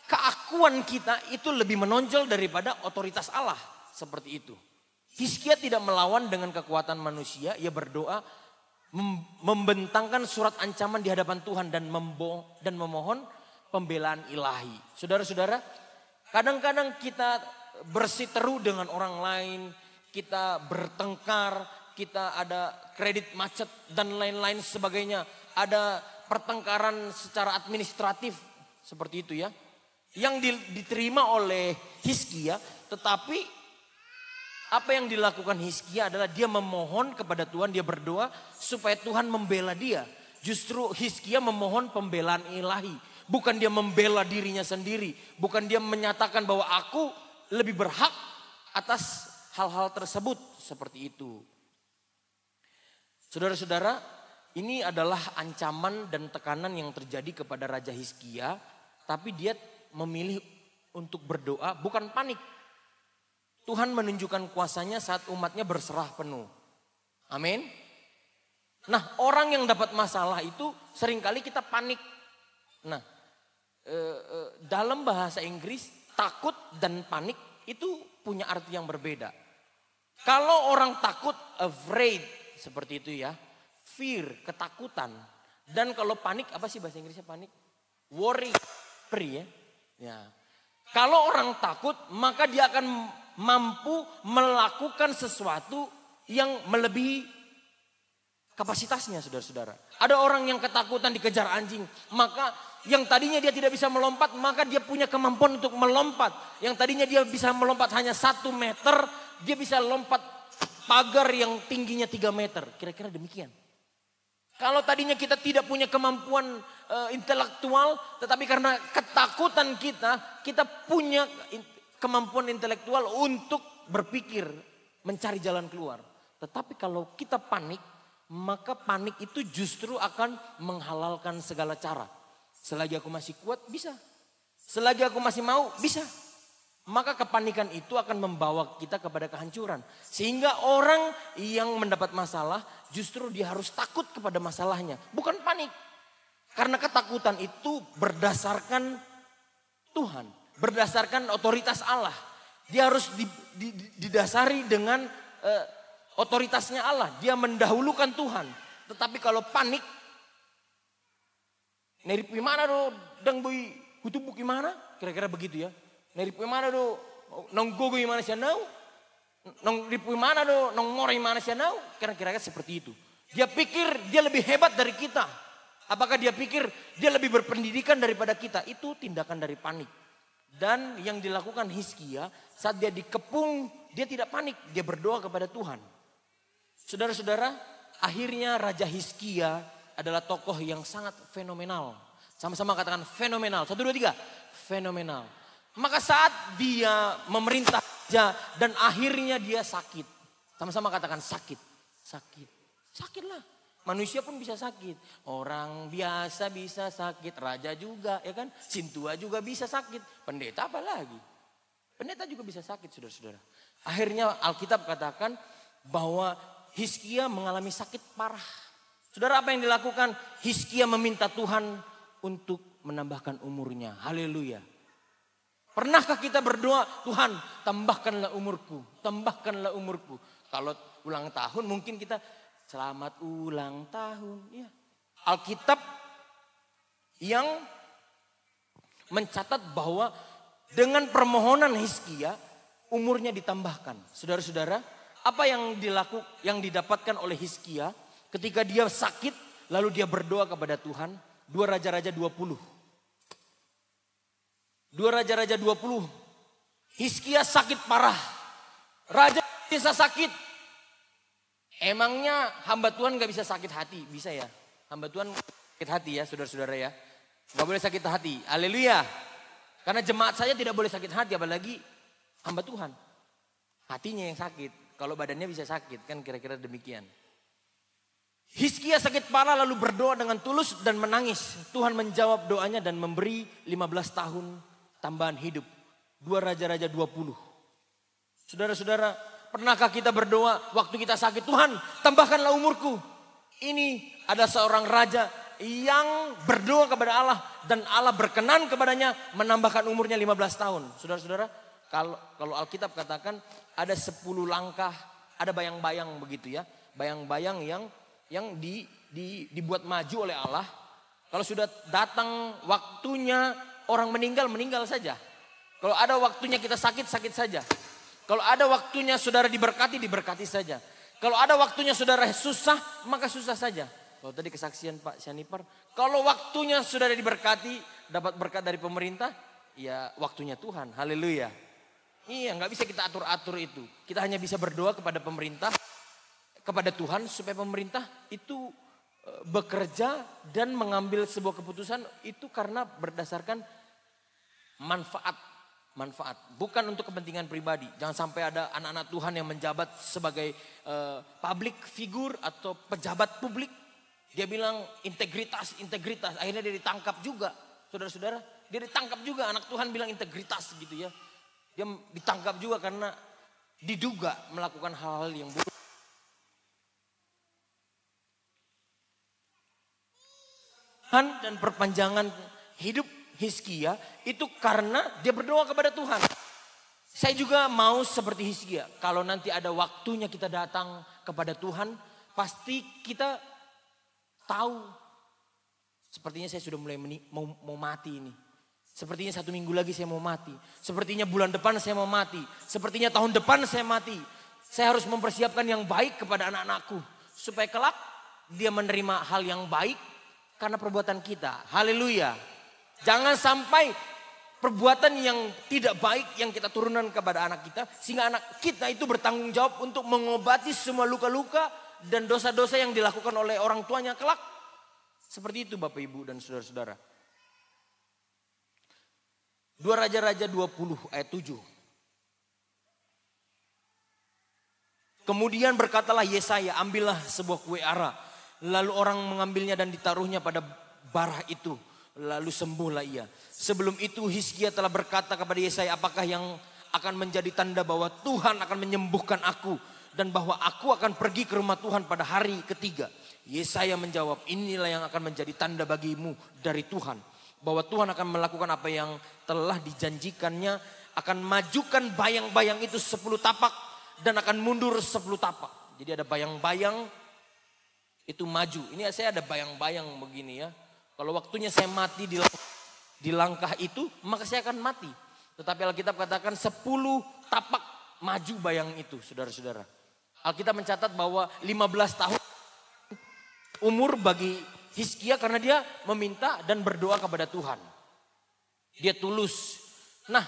keakuan kita itu lebih menonjol daripada otoritas Allah. Seperti itu. Hizkia tidak melawan dengan kekuatan manusia, ia berdoa membentangkan surat ancaman di hadapan Tuhan dan memohon pembelaan ilahi. Saudara-saudara, kadang-kadang kita bersiteru dengan orang lain, kita bertengkar, kita ada kredit macet dan lain-lain sebagainya. Ada pertengkaran secara administratif seperti itu ya. Yang diterima oleh Hizkia, tetapi apa yang dilakukan Hizkia adalah dia memohon kepada Tuhan, dia berdoa supaya Tuhan membela dia. Justru Hizkia memohon pembelaan ilahi. Bukan dia membela dirinya sendiri. Bukan dia menyatakan bahwa aku lebih berhak atas hal-hal tersebut. Seperti itu. Saudara-saudara, ini adalah ancaman dan tekanan yang terjadi kepada Raja Hizkia. Tapi dia memilih untuk berdoa, bukan panik. Tuhan menunjukkan kuasanya saat umatnya berserah penuh. Amin. Nah, orang yang dapat masalah itu seringkali kita panik. Nah, dalam bahasa Inggris takut dan panik itu punya arti yang berbeda. Kalau orang takut, afraid, seperti itu ya, fear, ketakutan. Dan kalau panik, apa sih bahasa Inggrisnya panik? Worry, ya. Ya. Kalau orang takut, maka dia akan mampu melakukan sesuatu yang melebihi kapasitasnya, saudara-saudara. Ada orang yang ketakutan dikejar anjing, maka yang tadinya dia tidak bisa melompat, maka dia punya kemampuan untuk melompat. Yang tadinya dia bisa melompat hanya 1 meter, dia bisa lompat pagar yang tingginya 3 meter. Kira-kira demikian. Kalau tadinya kita tidak punya kemampuan intelektual, tetapi karena ketakutan kita punya kemampuan intelektual untuk berpikir, mencari jalan keluar. Tetapi kalau kita panik, maka panik itu justru akan menghalalkan segala cara. Selagi aku masih kuat, bisa. Selagi aku masih mau, bisa. Maka kepanikan itu akan membawa kita kepada kehancuran. Sehingga orang yang mendapat masalah justru dia harus takut kepada masalahnya. Bukan panik. Karena ketakutan itu berdasarkan Tuhan. Berdasarkan otoritas Allah. Dia harus didasari dengan otoritasnya Allah. Dia mendahulukan Tuhan. Tetapi kalau panik. Nerip gimana do? Dang boy hutubuk gimana? Kira-kira begitu ya. Nerip gimana do? Nonggo gimana sih? Nong di mana do, nong morai mana sih nau? Kira-kira seperti itu. Dia pikir dia lebih hebat dari kita. Apakah dia pikir dia lebih berpendidikan daripada kita? Itu tindakan dari panik. Dan yang dilakukan Hizkia saat dia dikepung, dia tidak panik, dia berdoa kepada Tuhan. Saudara-saudara, akhirnya Raja Hizkia adalah tokoh yang sangat fenomenal. Sama-sama katakan fenomenal. 1, 2, 3. Fenomenal. Maka saat dia memerintah dan akhirnya dia sakit. Sama-sama katakan sakit. Sakit. Sakitlah. Manusia pun bisa sakit. Orang biasa bisa sakit. Raja juga ya kan. Sintua juga bisa sakit. Pendeta apa lagi? Pendeta juga bisa sakit saudara-saudara. Akhirnya Alkitab katakan bahwa Hizkia mengalami sakit parah. Saudara, apa yang dilakukan? Hizkia meminta Tuhan untuk menambahkan umurnya. Haleluya. Pernahkah kita berdoa, Tuhan tambahkanlah umurku, tambahkanlah umurku. Kalau ulang tahun mungkin kita selamat ulang tahun. Ya. Alkitab yang mencatat bahwa dengan permohonan Hizkia umurnya ditambahkan. Saudara-saudara, apa yang didapatkan oleh Hizkia ketika dia sakit lalu dia berdoa kepada Tuhan? 2 Raja-Raja 20. 2 Raja-Raja 20. Hizkia sakit parah. Raja bisa sakit. Emangnya hamba Tuhan gak bisa sakit hati? Bisa ya. Hamba Tuhan sakit hati ya saudara-saudara ya. Gak boleh sakit hati. Haleluya. Karena jemaat saya tidak boleh sakit hati. Apalagi hamba Tuhan. Hatinya yang sakit. Kalau badannya bisa sakit. Kan kira-kira demikian. Hizkia sakit parah lalu berdoa dengan tulus dan menangis. Tuhan menjawab doanya dan memberi 15 tahun tambahan hidup. 2 Raja-Raja 20. Saudara-saudara, pernahkah kita berdoa waktu kita sakit? Tuhan, tambahkanlah umurku. Ini ada seorang raja yang berdoa kepada Allah. Dan Allah berkenan kepadanya menambahkan umurnya 15 tahun. Saudara-saudara, kalau Alkitab katakan ada 10 langkah, ada bayang-bayang begitu ya. Bayang-bayang yang dibuat maju oleh Allah. Kalau sudah datang waktunya orang meninggal saja. Kalau ada waktunya kita sakit saja. Kalau ada waktunya saudara diberkati saja. Kalau ada waktunya saudara susah, maka susah saja. Kalau tadi kesaksian Pak Syanipar, kalau waktunya saudara diberkati, dapat berkat dari pemerintah, ya waktunya Tuhan. Haleluya. Iya, nggak bisa kita atur-atur itu. Kita hanya bisa berdoa kepada pemerintah, kepada Tuhan supaya pemerintah itu bekerja dan mengambil sebuah keputusan itu karena berdasarkan manfaat. Bukan untuk kepentingan pribadi. Jangan sampai ada anak-anak Tuhan yang menjabat sebagai public figure atau pejabat publik. Dia bilang integritas. Akhirnya dia ditangkap juga. Saudara-saudara, dia ditangkap juga. Anak Tuhan bilang integritas gitu ya. Dia ditangkap juga karena diduga melakukan hal-hal yang buruk. Dan perpanjangan hidup Hizkia itu karena dia berdoa kepada Tuhan. Saya juga mau seperti Hizkia. Kalau nanti ada waktunya kita datang kepada Tuhan, pasti kita tahu. Sepertinya saya sudah mulai mau mati ini. Sepertinya 1 minggu lagi saya mau mati. Sepertinya bulan depan saya mau mati. Sepertinya tahun depan saya mati. Saya harus mempersiapkan yang baik kepada anak-anakku. Supaya kelak dia menerima hal yang baik. Karena perbuatan kita. Haleluya. Jangan sampai perbuatan yang tidak baik yang kita turunkan kepada anak kita. Sehingga anak kita itu bertanggung jawab untuk mengobati semua luka-luka dan dosa-dosa yang dilakukan oleh orang tuanya kelak. Seperti itu Bapak Ibu dan saudara-saudara. 2 Raja-Raja 20 ayat 7. Kemudian berkatalah Yesaya, ambillah sebuah kue ara. Lalu orang mengambilnya dan ditaruhnya pada barah itu. Lalu sembuhlah ia. Sebelum itu Hizkia telah berkata kepada Yesaya, apakah yang akan menjadi tanda bahwa Tuhan akan menyembuhkan aku. Dan bahwa aku akan pergi ke rumah Tuhan pada hari ketiga. Yesaya menjawab, inilah yang akan menjadi tanda bagimu dari Tuhan. Bahwa Tuhan akan melakukan apa yang telah dijanjikannya. Akan majukan bayang-bayang itu 10 tapak. Dan akan mundur 10 tapak. Jadi ada bayang-bayang itu maju. Ini saya ada bayang-bayang begini ya. Kalau waktunya saya mati di langkah itu, maka saya akan mati. Tetapi Alkitab katakan 10 tapak maju bayang itu, saudara-saudara. Alkitab mencatat bahwa 15 tahun umur bagi Hizkia karena dia meminta dan berdoa kepada Tuhan. Dia tulus. Nah,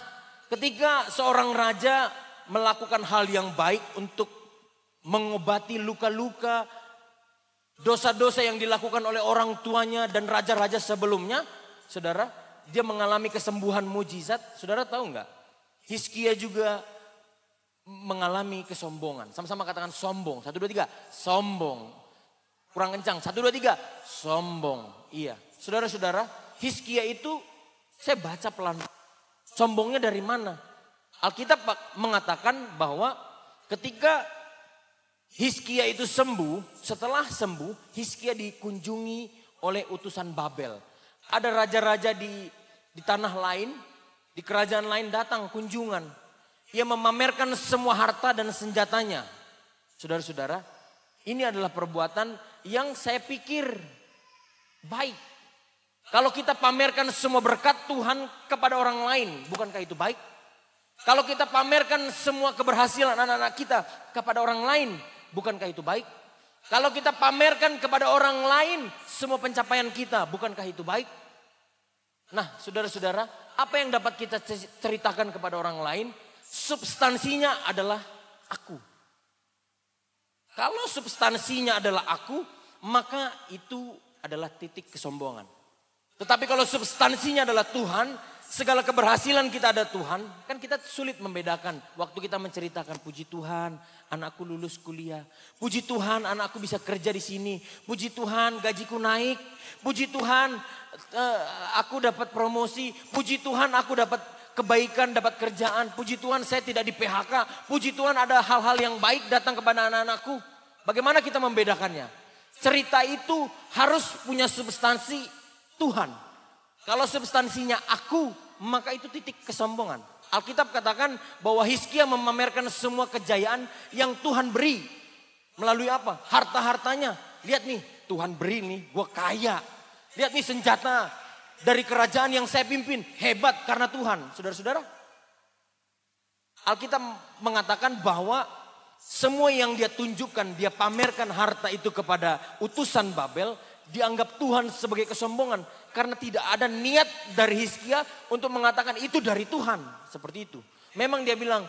ketika seorang raja melakukan hal yang baik untuk mengobati luka-luka, dosa-dosa yang dilakukan oleh orang tuanya dan raja-raja sebelumnya, saudara, dia mengalami kesembuhan mujizat. Saudara tahu nggak? Hizkia juga mengalami kesombongan. Sama-sama katakan sombong. 1, 2, 3. Sombong. Kurang kencang. 1, 2, 3. Sombong. Iya. Saudara-saudara, Hizkia itu saya baca pelan. Sombongnya dari mana? Alkitab mengatakan bahwa ketika Hizkia itu sembuh, setelah sembuh, Hizkia dikunjungi oleh utusan Babel. Ada raja-raja di tanah lain, di kerajaan lain datang kunjungan. Ia memamerkan semua harta dan senjatanya. Saudara-saudara, ini adalah perbuatan yang saya pikir baik. Kalau kita pamerkan semua berkat Tuhan kepada orang lain, bukankah itu baik? Kalau kita pamerkan semua keberhasilan anak-anak kita kepada orang lain, bukankah itu baik? Kalau kita pamerkan kepada orang lain semua pencapaian kita, bukankah itu baik? Nah, saudara-saudara, apa yang dapat kita ceritakan kepada orang lain? Substansinya adalah aku. Kalau substansinya adalah aku, maka itu adalah titik kesombongan. Tetapi kalau substansinya adalah Tuhan, segala keberhasilan kita ada Tuhan, kan kita sulit membedakan. Waktu kita menceritakan, puji Tuhan, anakku lulus kuliah. Puji Tuhan, anakku bisa kerja di sini. Puji Tuhan, gajiku naik. Puji Tuhan, aku dapat promosi. Puji Tuhan, aku dapat kebaikan, dapat kerjaan. Puji Tuhan, saya tidak di PHK. Puji Tuhan, ada hal-hal yang baik datang kepada anak-anakku. Bagaimana kita membedakannya? Cerita itu harus punya substansi Tuhan. Kalau substansinya aku, maka itu titik kesombongan. Alkitab katakan bahwa Hizkia memamerkan semua kejayaan yang Tuhan beri. Melalui apa? Harta-hartanya. Lihat nih, Tuhan beri nih, gue kaya. Lihat nih senjata dari kerajaan yang saya pimpin. Hebat karena Tuhan. Saudara-saudara, Alkitab mengatakan bahwa semua yang dia tunjukkan, dia pamerkan harta itu kepada utusan Babel, dianggap Tuhan sebagai kesombongan. Karena tidak ada niat dari Hizkia untuk mengatakan itu dari Tuhan. Seperti itu. Memang dia bilang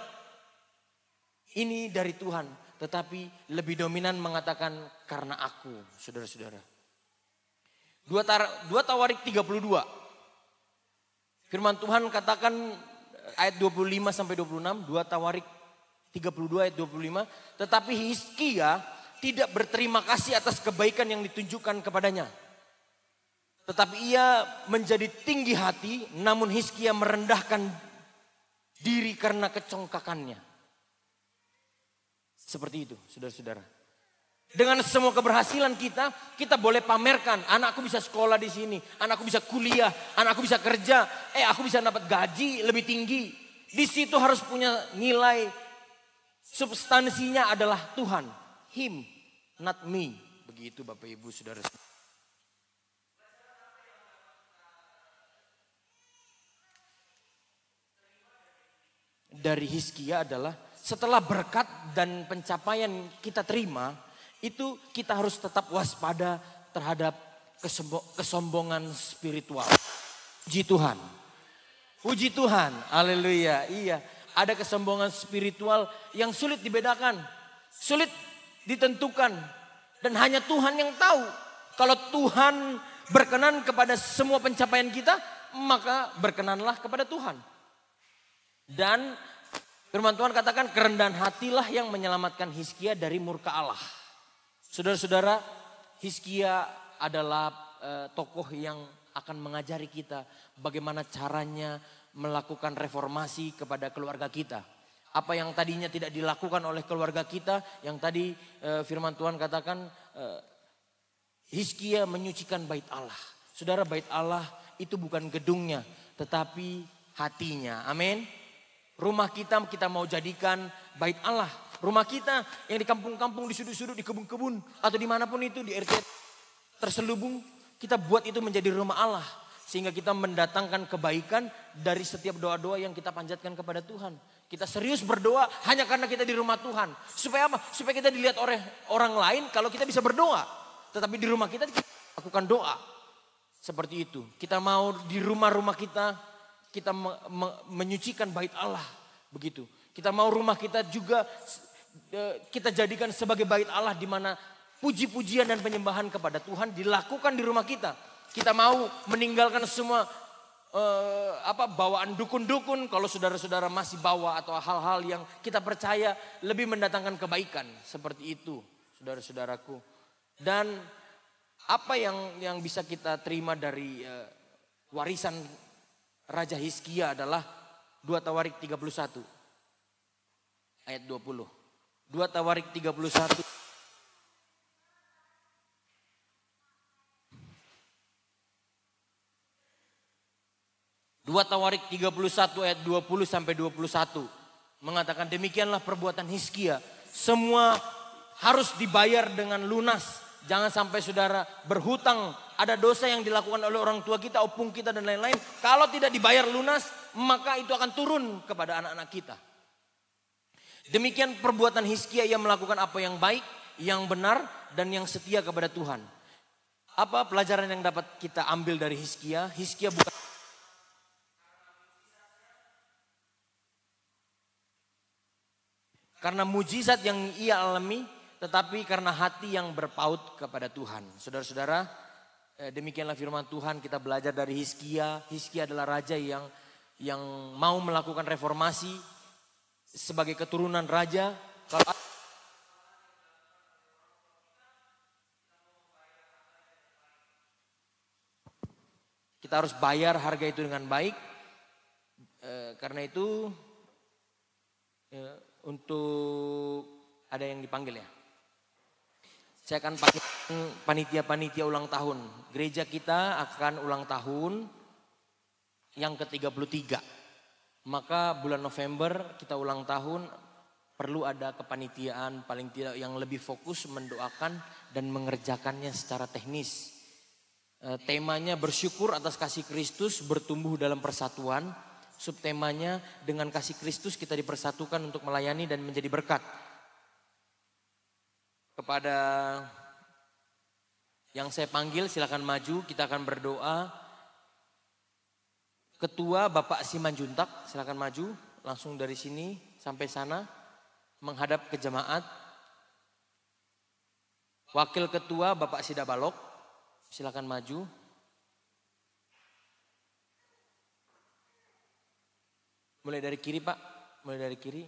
ini dari Tuhan. Tetapi lebih dominan mengatakan karena aku. Saudara-saudara. 2 Tawarik 32. Firman Tuhan katakan ayat 25 sampai 26. 2 Tawarik 32 ayat 25. Tetapi Hizkia tidak berterima kasih atas kebaikan yang ditunjukkan kepadanya. Tetapi ia menjadi tinggi hati, namun Hizkia merendahkan diri karena kecongkakannya. Seperti itu, saudara-saudara. Dengan semua keberhasilan kita boleh pamerkan. Anakku bisa sekolah di sini, anakku bisa kuliah, anakku bisa kerja, aku bisa dapat gaji lebih tinggi. Di situ harus punya nilai, substansinya adalah Tuhan. Him, not me. Begitu Bapak Ibu Saudara. Dari Hizkia adalah setelah berkat dan pencapaian kita terima, itu kita harus tetap waspada terhadap kesombongan spiritual. Puji Tuhan. Puji Tuhan. Haleluya. Iya. Ada kesombongan spiritual yang sulit dibedakan. Sulit ditentukan. Dan hanya Tuhan yang tahu. Kalau Tuhan berkenan kepada semua pencapaian kita, maka berkenanlah kepada Tuhan. Dan firman Tuhan katakan kerendahan hatilah yang menyelamatkan Hizkia dari murka Allah. Saudara-saudara, Hizkia adalah tokoh yang akan mengajari kita bagaimana caranya melakukan reformasi kepada keluarga kita. Apa yang tadinya tidak dilakukan oleh keluarga kita, yang tadi firman Tuhan katakan Hizkia menyucikan bait Allah. Saudara, bait Allah itu bukan gedungnya, tetapi hatinya. Amin. Rumah kita mau jadikan bait Allah. Rumah kita yang di kampung-kampung, di sudut-sudut, di kebun-kebun, atau dimanapun itu, di RT terselubung, kita buat itu menjadi rumah Allah. Sehingga kita mendatangkan kebaikan dari setiap doa-doa yang kita panjatkan kepada Tuhan. Kita serius berdoa hanya karena kita di rumah Tuhan. Supaya apa? Supaya kita dilihat oleh orang lain kalau kita bisa berdoa. Tetapi di rumah kita lakukan doa. Seperti itu. Kita mau di rumah-rumah kita menyucikan bait Allah. Begitu. Kita mau rumah kita juga kita jadikan sebagai bait Allah di mana puji-pujian dan penyembahan kepada Tuhan dilakukan di rumah kita. Kita mau meninggalkan semua bawaan dukun-dukun kalau saudara-saudara masih bawa atau hal-hal yang kita percaya lebih mendatangkan kebaikan seperti itu, saudara-saudaraku. Dan apa yang bisa kita terima dari warisan Raja Hizkia adalah 2 Tawarik 31 ayat 20. 2 Tawarik 31 2 Tawarik 31 ayat 20 sampai 21 mengatakan demikianlah perbuatan Hizkia. Semua harus dibayar dengan lunas. Jangan sampai saudara berhutang. Ada dosa yang dilakukan oleh orang tua kita, opung kita dan lain-lain. Kalau tidak dibayar lunas maka itu akan turun kepada anak-anak kita. Demikian perbuatan Hizkia, ia melakukan apa yang baik, yang benar dan yang setia kepada Tuhan. Apa pelajaran yang dapat kita ambil dari Hizkia? Hizkia bukan karena mujizat yang ia alami, tetapi karena hati yang berpaut kepada Tuhan. Saudara-saudara, demikianlah firman Tuhan, kita belajar dari Hizkia. Hizkia adalah raja yang mau melakukan reformasi sebagai keturunan raja. Kalau kita harus bayar harga itu dengan baik. Karena itu untuk ada yang dipanggil ya. Saya akan pakai panitia-panitia ulang tahun. Gereja kita akan ulang tahun yang ke-33. Maka bulan November kita ulang tahun, perlu ada kepanitiaan paling tidak yang lebih fokus mendoakan dan mengerjakannya secara teknis. Temanya bersyukur atas kasih Kristus, bertumbuh dalam persatuan. Subtemanya dengan kasih Kristus kita dipersatukan untuk melayani dan menjadi berkat. Kepada yang saya panggil silakan maju, kita akan berdoa. Ketua Bapak Simanjuntak silakan maju langsung dari sini sampai sana menghadap ke jemaat. Wakil Ketua Bapak Sidabalok silakan maju. Mulai dari kiri Pak, mulai dari kiri.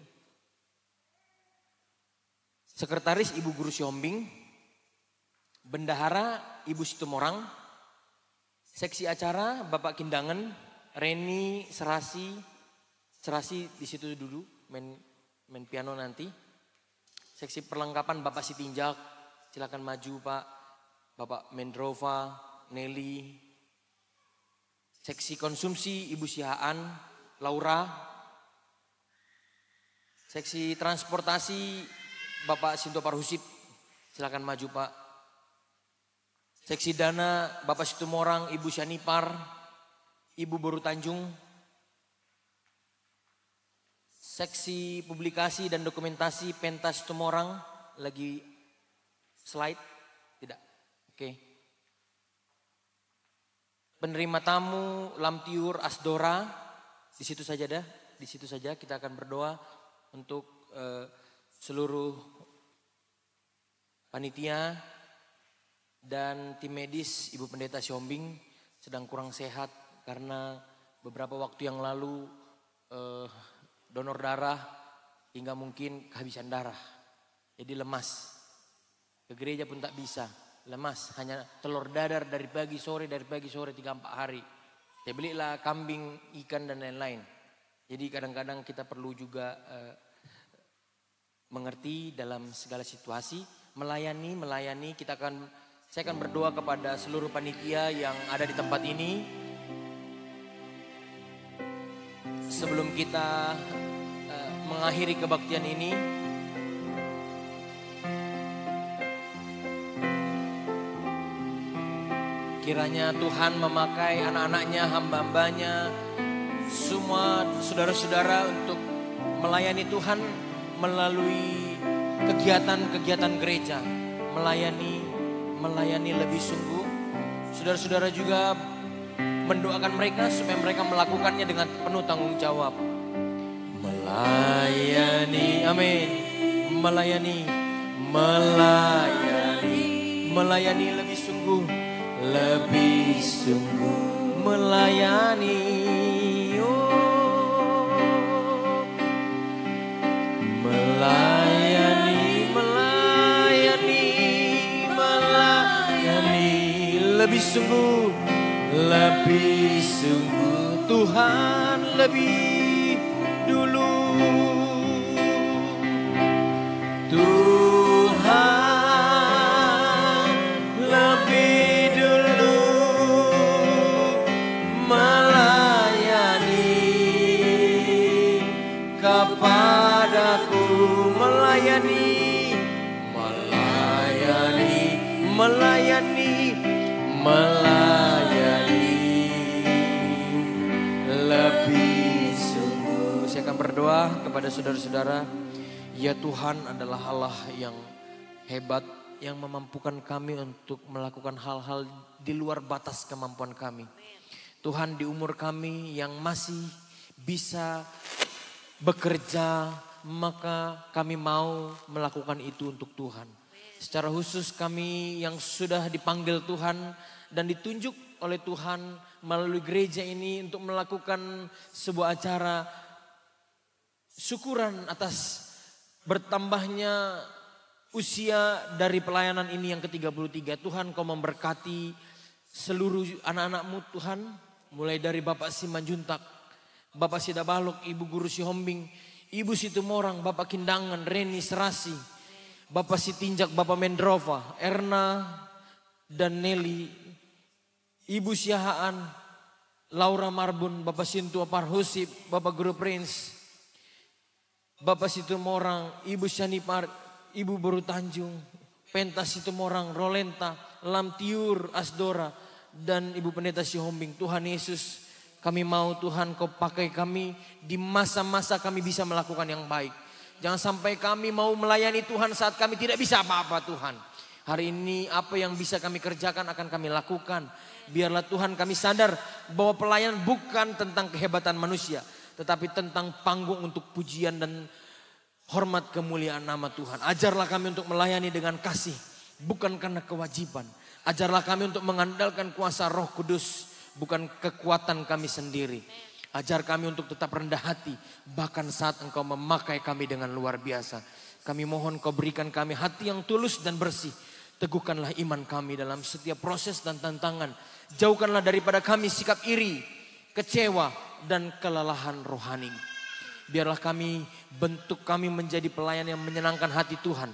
Sekretaris Ibu Guru Siombing, Bendahara Ibu Situmorang, Seksi Acara Bapak Kindangan, Reni Serasi di situ dulu, main piano nanti. Seksi Perlengkapan Bapak Sitinjak, silakan maju Pak. Bapak Mendrova, Nelly. Seksi Konsumsi Ibu Sihaan, Laura. Seksi Transportasi Bapak Sinto Parhusip, silakan maju Pak. Seksi Dana Bapak Situmorang, Ibu Syanipar, Ibu Boru Tanjung. Seksi Publikasi dan Dokumentasi Pentas Situmorang, lagi slide? Tidak, oke. Penerima tamu Lamtiur Asdora, di situ saja dah, di situ saja kita akan berdoa untuk seluruh panitia dan tim medis. Ibu Pendeta Siombing sedang kurang sehat karena beberapa waktu yang lalu donor darah hingga mungkin kehabisan darah. Jadi lemas. Ke gereja pun tak bisa, lemas. Hanya telur dadar dari pagi sore 3-4 hari. Saya belilah kambing, ikan dan lain-lain. Jadi kadang-kadang kita perlu juga mengerti dalam segala situasi, melayani. Saya akan berdoa kepada seluruh panitia yang ada di tempat ini. Sebelum kita mengakhiri kebaktian ini, kiranya Tuhan memakai anak-anaknya, hamba-hambanya, semua saudara-saudara untuk melayani Tuhan melalui kegiatan-kegiatan gereja, melayani lebih sungguh. Saudara-saudara juga mendoakan mereka supaya mereka melakukannya dengan penuh tanggung jawab. Melayani, amin. Melayani lebih sungguh, melayani. Oh, melayani lebih sungguh, Tuhan lebih dulu. Tuhan lebih dulu melayani kepadaku, melayani lebih sungguh. Saya akan berdoa kepada saudara-saudara. Ya Tuhan adalah Allah yang hebat, yang memampukan kami untuk melakukan hal-hal di luar batas kemampuan kami. Tuhan, di umur kami yang masih bisa bekerja, maka kami mau melakukan itu untuk Tuhan. Secara khusus kami yang sudah dipanggil Tuhan dan ditunjuk oleh Tuhan melalui gereja ini untuk melakukan sebuah acara syukuran atas bertambahnya usia dari pelayanan ini yang ke-33. Tuhan, Kau memberkati seluruh anak-anak-Mu Tuhan. Mulai dari Bapak Simanjuntak, Bapak Sidabalok, Ibu Guru Sihombing, Ibu Situmorang, Bapak Kindangan, Reni Serasi, Bapak Sitinjak, Bapak Mendrova, Erna dan Nelly, Ibu Siahaan, Laura Marbun, Bapak Sintua Parhusip, Bapak Guru Prince, Bapak Situmorang, Ibu Syanipar, Ibu Boru Tanjung, Pentas Situmorang, Rolenta, Lamtiur, Asdora, dan Ibu Pendeta Sihombing. Tuhan Yesus, kami mau Tuhan Kau pakai kami di masa-masa kami bisa melakukan yang baik. Jangan sampai kami mau melayani Tuhan saat kami tidak bisa apa-apa Tuhan. Hari ini apa yang bisa kami kerjakan akan kami lakukan. Biarlah Tuhan kami sadar bahwa pelayanan bukan tentang kehebatan manusia, tetapi tentang panggung untuk pujian dan hormat kemuliaan nama Tuhan. Ajarlah kami untuk melayani dengan kasih, bukan karena kewajiban. Ajarlah kami untuk mengandalkan kuasa Roh Kudus, bukan kekuatan kami sendiri. Ajar kami untuk tetap rendah hati, bahkan saat Engkau memakai kami dengan luar biasa. Kami mohon Kau berikan kami hati yang tulus dan bersih. Teguhkanlah iman kami dalam setiap proses dan tantangan. Jauhkanlah daripada kami sikap iri, kecewa, dan kelelahan rohani. Biarlah bentuk kami menjadi pelayan yang menyenangkan hati Tuhan,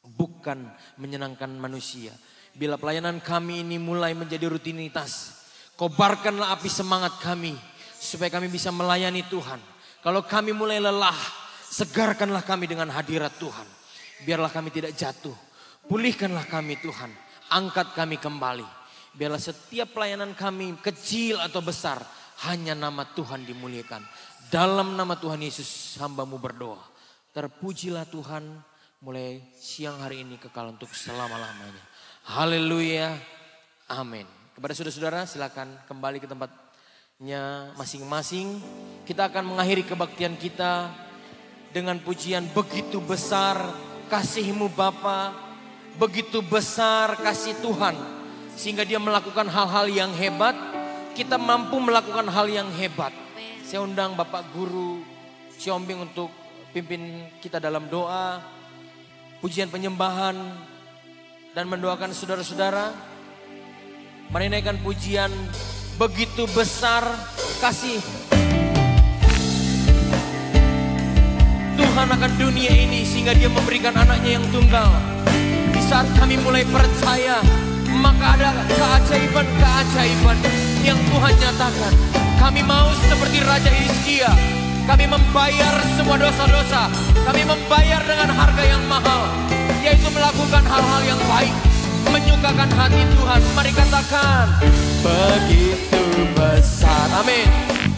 bukan menyenangkan manusia. Bila pelayanan kami ini mulai menjadi rutinitas, kobarkanlah api semangat kami supaya kami bisa melayani Tuhan. Kalau kami mulai lelah, segarkanlah kami dengan hadirat Tuhan. Biarlah kami tidak jatuh, pulihkanlah kami Tuhan, angkat kami kembali. Biarlah setiap pelayanan kami kecil atau besar, hanya nama Tuhan dimuliakan. Dalam nama Tuhan Yesus hamba-Mu berdoa. Terpujilah Tuhan mulai siang hari ini kekal untuk selama-lamanya. Haleluya. Amin. Kepada saudara-saudara silakan kembali ke tempatnya masing-masing. Kita akan mengakhiri kebaktian kita dengan pujian begitu besar kasih-Mu Bapa, begitu besar kasih Tuhan. Sehingga Dia melakukan hal-hal yang hebat, kita mampu melakukan hal yang hebat. Saya undang Bapak Guru Siombing untuk pimpin kita dalam doa, pujian penyembahan, dan mendoakan saudara-saudara. Menaikkan pujian begitu besar kasih Tuhan akan dunia ini sehingga Dia memberikan anaknya yang tunggal. Di saat kami mulai percaya, maka ada keajaiban-keajaiban yang Tuhan nyatakan. Kami mau seperti Raja Hizkia, kami membayar semua dosa-dosa, kami membayar dengan harga yang mahal, yaitu melakukan hal-hal yang baik, menyukakan hati Tuhan. Mari katakan, begitu besar, amin,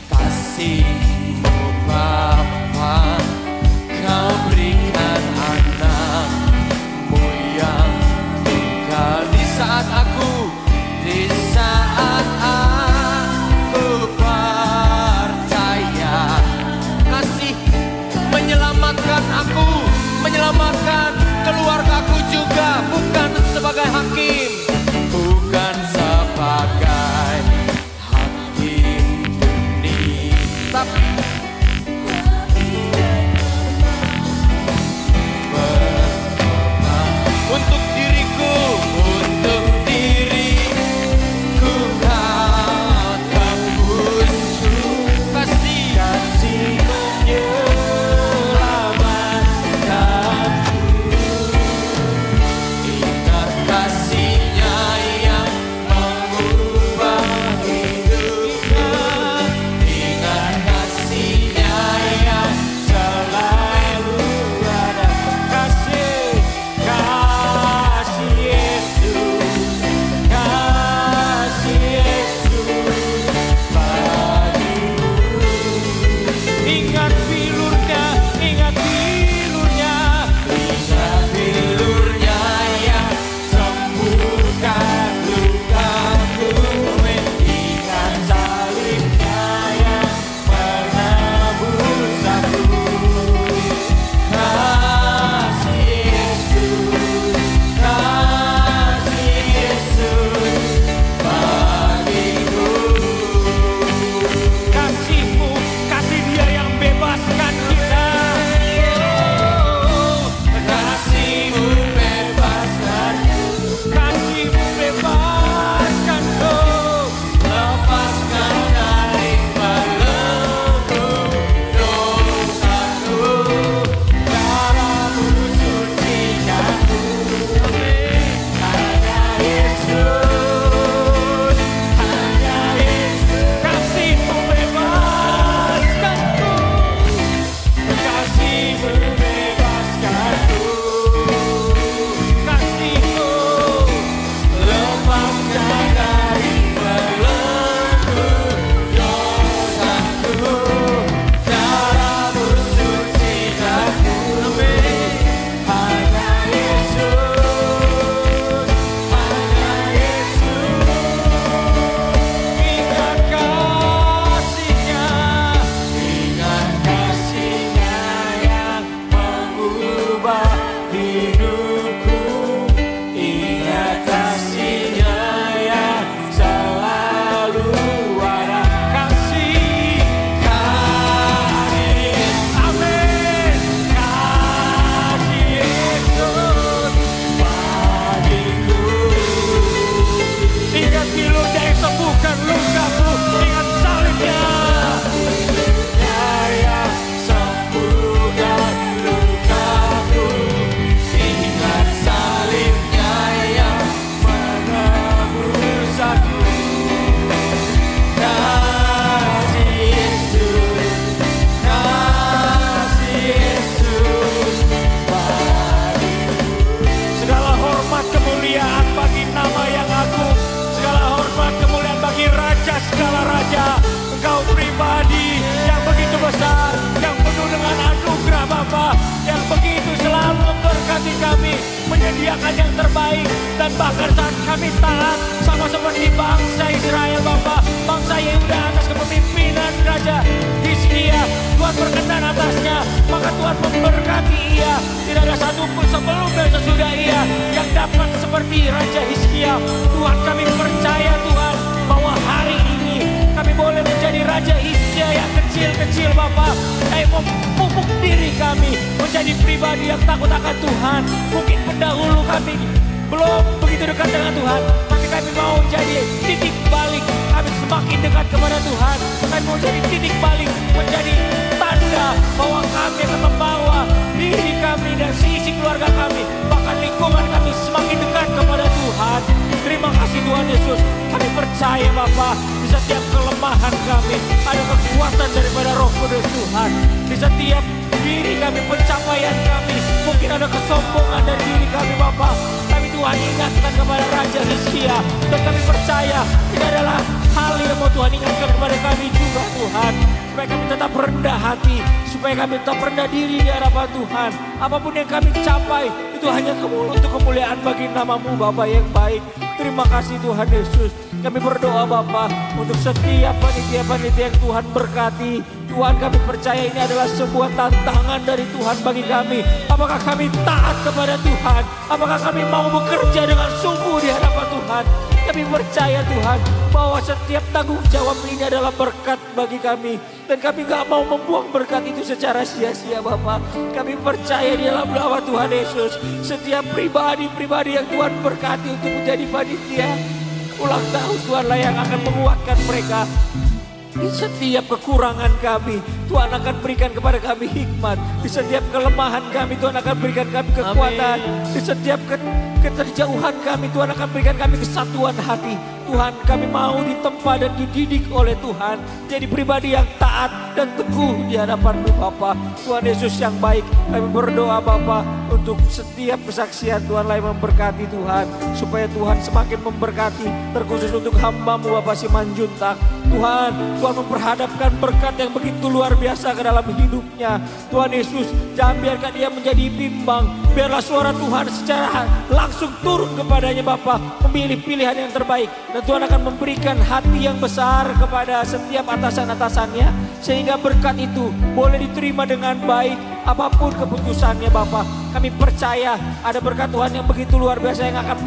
kasih-Mu Bapa. Bapa, Kau berikan anak-Mu yang tinggal di saat aku percaya. Kasih menyelamatkan aku, menyelamatkan keluargaku juga, bukan sebagai hakim, bukan sebagai hakim dunia, tapi untuk diriku, untuk diriku Kau tembus kasih menyelamatkanku. Ingat kasih-Nya yang mengubah hidupku. Ingat kasih-Nya yang selalu ada. Kasih Yesus, kasih Yesus bagiku. Ingat bilurnya, ingat bilurnya, ingat bilurnya yang sembuhkan lukaku. Ingat salibnya yang menebus aku. Kasih Yesus, kasih Yesus bagiku. Kasih-Mu, kasih Dia yang bebaskan kita. Kasih-Mu bebaskanku, kasih-Mu bebaskanku. Lepaskan dari belenggu dosaku. Darah-Mu sucikanku. Hanya Yesus, hanya Yesus. Kasih-Mu bebaskanku, kasih-Mu bebaskanku. Kasih-Mu lepaskan dari belenggu dosaku. Darah-Mu sucikanku. Hanya Yesus, hanya Yesus. Ingat kasih-Nya, ingat kasih-Nya yang mengubah hidupku. Ingat kasih-Nya yang selalu ada. Kasih, amin. Kasih Yesus bagiku. Ingat bilurnya yang sembuhkan lukaku. Ingat salibnya yang sembuhkan lukaku. Ingat salibnya yang menebus aku. Kasih Yesus, kasih Yesus bagiku. Segala hormat kemuliaan bagi nama yang agung, segala hormat kemuliaan bagi Raja segala raja. Engkau pribadi yang begitu besar, yang penuh dengan anugerah Bapa, yang begitu selalu memberkati kami, menyediakan yang terbaik. Dan bahkan saat kami taat, sama seperti bangsa Israel Bapa, bangsa Yehuda atas kepemimpinan Raja Hizkia, Tuhan berkenan atasnya, maka Tuhan memberkati ia. Tidak ada satupun sebelum dan sesudah ia yang dapat seperti Raja Hizkia. Tuhan, kami percaya Tuhan bahwa hari ini kami boleh menjadi Raja Hizkia yang kecil-kecil Bapa. Kami memupuk diri kami menjadi pribadi yang takut akan Tuhan. Mungkin pendahulu kami belum begitu dekat dengan Tuhan, tapi kami mau jadi titik balik. Kami semakin dekat kepada Tuhan. Kami mau jadi titik balik, menjadi tanda bahwa kami akan membawa diri kami dan seisi keluarga kami, bahkan lingkungan kami semakin dekat kepada Tuhan. Terima kasih Tuhan Yesus. Kami percaya Bapa, di setiap kelemahan kami ada kekuatan daripada Roh Kudus Tuhan. Di setiap diri kami, pencapaian kami, mungkin ada kesombongan dari diri kami Bapa, tapi Tuhan Tuhan ingatkan kepada Raja Hizkia. Dan kami percaya ini adalah hal yang mau Tuhan ingatkan kepada kami juga Tuhan. Supaya kami tetap rendah hati, supaya kami tetap rendah diri di hadapan Tuhan. Apapun yang kami capai itu hanya untuk kemuliaan bagi nama-Mu Bapa yang baik. Terima kasih Tuhan Yesus. Kami berdoa Bapa untuk setiap panitia-panitia yang Tuhan berkati. Tuhan, kami percaya ini adalah sebuah tantangan dari Tuhan bagi kami. Apakah kami taat kepada Tuhan? Apakah kami mau bekerja dengan sungguh di hadapan Tuhan? Kami percaya Tuhan bahwa setiap tanggung jawab ini adalah berkat bagi kami. Dan kami gak mau membuang berkat itu secara sia-sia Bapa. Kami percaya di dalam nama Tuhan Yesus. Setiap pribadi-pribadi yang Tuhan berkati untuk menjadi panitia ulang tahun, Tuhanlah yang akan menguatkan mereka. Di setiap kekurangan kami, Tuhan akan berikan kepada kami hikmat. Di setiap kelemahan kami, Tuhan akan berikan kami kekuatan. Amin. Di setiap keterjauhan kami, Tuhan akan berikan kami kesatuan hati. Tuhan, kami mau ditempa dan dididik oleh Tuhan. Jadi pribadi yang taat dan teguh di hadapan-Mu Bapa. Tuhan Yesus yang baik, kami berdoa Bapa untuk setiap kesaksian Tuhan lain memberkati Tuhan. Supaya Tuhan semakin memberkati, terkhusus untuk hamba-Mu Bapa Simanjuntak. Tuhan memperhadapkan berkat yang begitu luar biasa ke dalam hidupnya. Tuhan Yesus, jangan biarkan dia menjadi bimbang. Biarlah suara Tuhan secara langsung turun kepadanya Bapa, memilih pilihan yang terbaik. Dan Tuhan akan memberikan hati yang besar kepada setiap atasan-atasannya. Sehingga berkat itu boleh diterima dengan baik apapun keputusannya Bapa. Kami percaya ada berkat Tuhan yang begitu luar biasa yang akan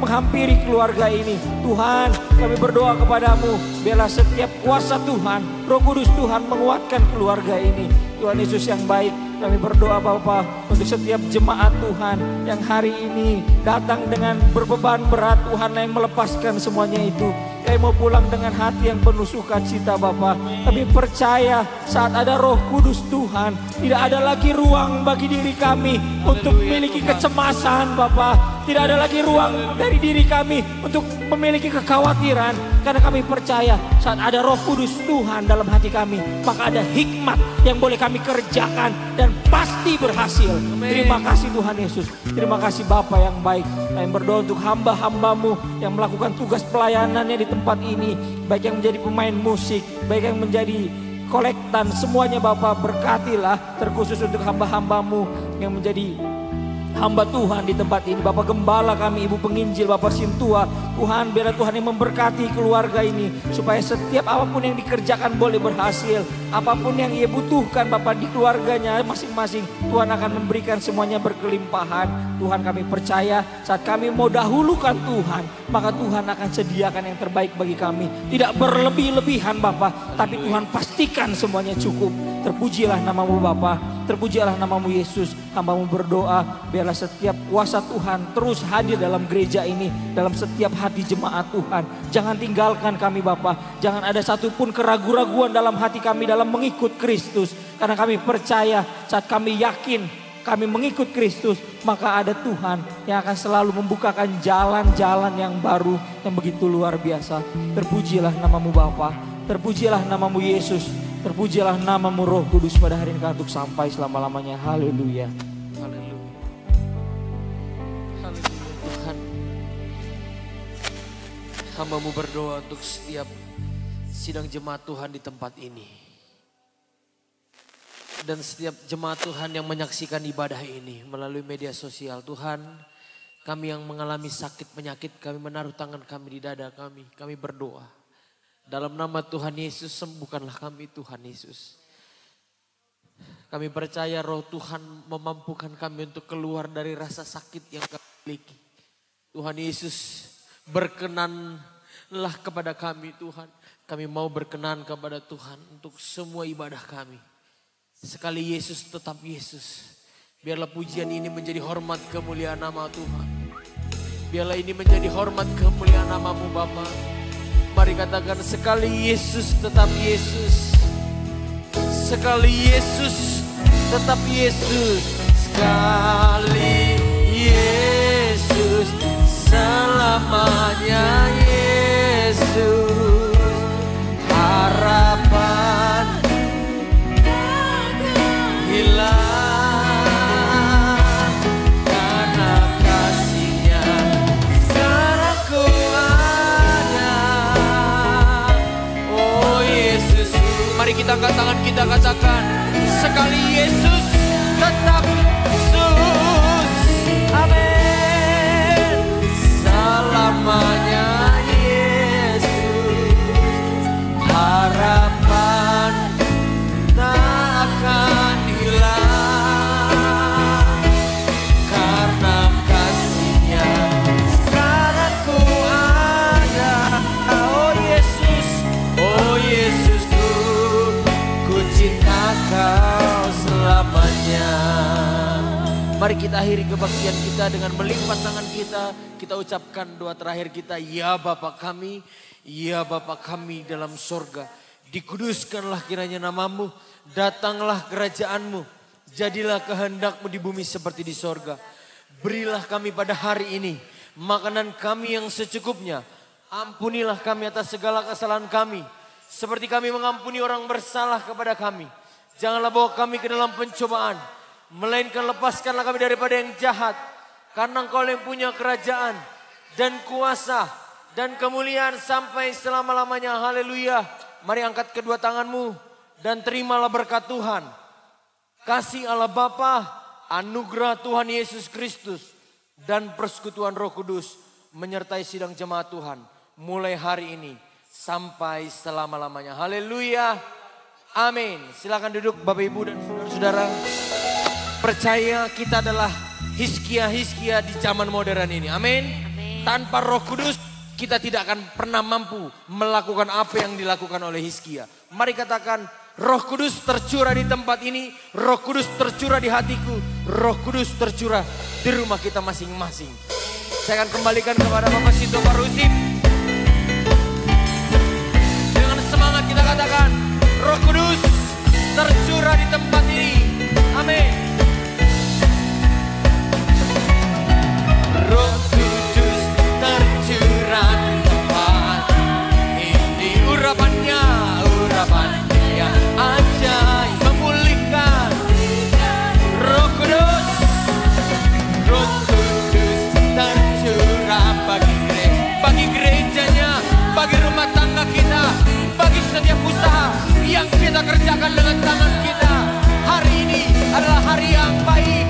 menghampiri keluarga ini. Tuhan, kami berdoa kepadamu, biarlah setiap kuasa Tuhan, Roh Kudus Tuhan menguatkan keluarga ini. Tuhan Yesus yang baik, kami berdoa Bapa untuk setiap jemaat Tuhan yang hari ini datang dengan berbeban berat, Tuhan yang melepaskan semuanya itu. Kami mau pulang dengan hati yang penuh sukacita Bapa. Kami percaya saat ada Roh Kudus Tuhan, tidak ada lagi ruang bagi diri kami untuk memiliki kecemasan Bapa. Tidak ada lagi ruang dari diri kami untuk memiliki kekhawatiran. Karena kami percaya saat ada Roh Kudus Tuhan dalam hati kami, maka ada hikmat yang boleh kami kerjakan dan pasti berhasil. Terima kasih Tuhan Yesus. Terima kasih Bapa yang baik. Kami berdoa untuk hamba-hamba-Mu yang melakukan tugas pelayanannya di tempat ini. Baik yang menjadi pemain musik, baik yang menjadi kolektan, semuanya Bapa berkatilah. Terkhusus untuk hamba-hamba-Mu yang menjadi hamba Tuhan di tempat ini. Bapak Gembala kami, Ibu Penginjil, Bapak Sintua. Tuhan, biarlah Tuhan yang memberkati keluarga ini. Supaya setiap apapun yang dikerjakan boleh berhasil. Apapun yang ia butuhkan Bapak di keluarganya masing-masing, Tuhan akan memberikan semuanya berkelimpahan. Tuhan, kami percaya saat kami mau dahulukan Tuhan, maka Tuhan akan sediakan yang terbaik bagi kami. Tidak berlebih-lebihan Bapak, tapi Tuhan pastikan semuanya cukup. Terpujilah nama-Mu Bapa, terpujilah nama-Mu Yesus. Hamba-Mu berdoa, biarlah setiap kuasa Tuhan terus hadir dalam gereja ini, dalam setiap hati jemaat Tuhan. Jangan tinggalkan kami Bapa, jangan ada satupun keraguan-raguan dalam hati kami dalam mengikut Kristus. Karena kami percaya saat kami yakin kami mengikut Kristus, maka ada Tuhan yang akan selalu membukakan jalan-jalan yang baru yang begitu luar biasa. Terpujilah nama-Mu Bapa, terpujilah nama-Mu Yesus, terpujilah nama-Mu Roh Kudus pada hari ini untuk sampai selama-lamanya. Haleluya. Haleluya. Haleluya Tuhan. Hamba-Mu berdoa untuk setiap sidang jemaat Tuhan di tempat ini. Dan setiap jemaat Tuhan yang menyaksikan ibadah ini melalui media sosial. Tuhan, kami yang mengalami sakit penyakit, kami menaruh tangan kami di dada kami. Kami berdoa. Dalam nama Tuhan Yesus, sembuhkanlah kami Tuhan Yesus. Kami percaya Roh Tuhan memampukan kami untuk keluar dari rasa sakit yang kami miliki. Tuhan Yesus, berkenanlah kepada kami Tuhan. Kami mau berkenan kepada Tuhan untuk semua ibadah kami. Sekali Yesus tetap Yesus. Biarlah pujian ini menjadi hormat kemuliaan nama Tuhan. Biarlah ini menjadi hormat kemuliaan nama-Mu Bapa. Mari katakan sekali Yesus tetap Yesus. Sekali Yesus tetap Yesus. Sekali Yesus selamanya Yesus. Harapan hilang karena kasih-Nya Mari kita angkat tangan kita katakan, sekali Yesus tetap Yesus. Amin. Selamanya Yesus, harapan tak akan hilang, karena kasih-Nya sekarang ku ada. Oh Yesusku, ku cinta Kau selamanya. Mari kita akhiri kebaktian kita dengan melipat tangan kita. Kita ucapkan doa terakhir kita. Ya Bapa kami, ya Bapa kami dalam sorga, dikuduskanlah kiranya namamu, datanglah kerajaan-Mu, jadilah kehendak-Mu di bumi seperti di sorga. Berilah kami pada hari ini makanan kami yang secukupnya. Ampunilah kami atas segala kesalahan kami, seperti kami mengampuni orang bersalah kepada kami. Janganlah bawa kami ke dalam pencobaan, melainkan lepaskanlah kami daripada yang jahat. Karena Engkau yang punya kerajaan dan kuasa dan kemuliaan sampai selama-lamanya. Haleluya. Mari angkat kedua tanganmu dan terimalah berkat Tuhan. Kasih Allah Bapa, anugerah Tuhan Yesus Kristus, dan persekutuan Roh Kudus menyertai sidang jemaat Tuhan mulai hari ini sampai selama-lamanya. Haleluya. Amin. Silakan duduk Bapak Ibu dan saudara-saudara. Percaya kita adalah Hizkia di zaman modern ini. Amin. Tanpa Roh Kudus kita tidak akan pernah mampu melakukan apa yang dilakukan oleh Hizkia. Mari katakan, Roh Kudus tercurah di tempat ini, Roh Kudus tercurah di hatiku, Roh Kudus tercurah di rumah kita masing-masing. Saya akan kembalikan kepada Bapak Sinto Parusip. Dengan semangat kita katakan, Roh Kudus tercurah di tempat ini. Amin. Roh Kudus tercurah di tempat ini. Urapannya yang ajaib memulihkan. Roh Kudus tercurah bagi gerejanya, bagi rumah tangga kita, bagi setiap usaha yang kita kerjakan dengan tangan kita. Hari ini adalah hari yang baik.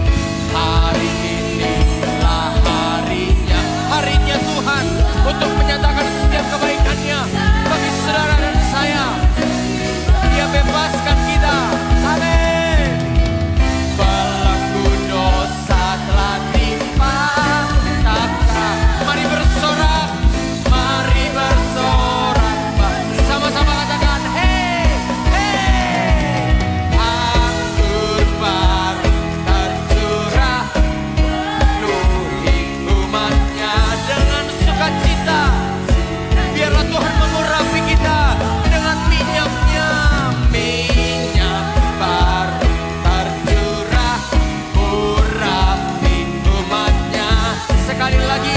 Hari ini adalah harinya Tuhan untuk menyatakan setiap kebaikannya bagi saudara dan saya. Dia bebaskan kita. Amin. Belenggu dosa telah dipatahkan. Mari bersorak. Sama-sama katakan, hey, hey. Anggur baru tercurah, penuhi umatnya dengan sukacita. Biarlah Tuhan mengurapi kita dengan minyaknya. Minyak baru tercurah, urapi umatnya. Sekali lagi,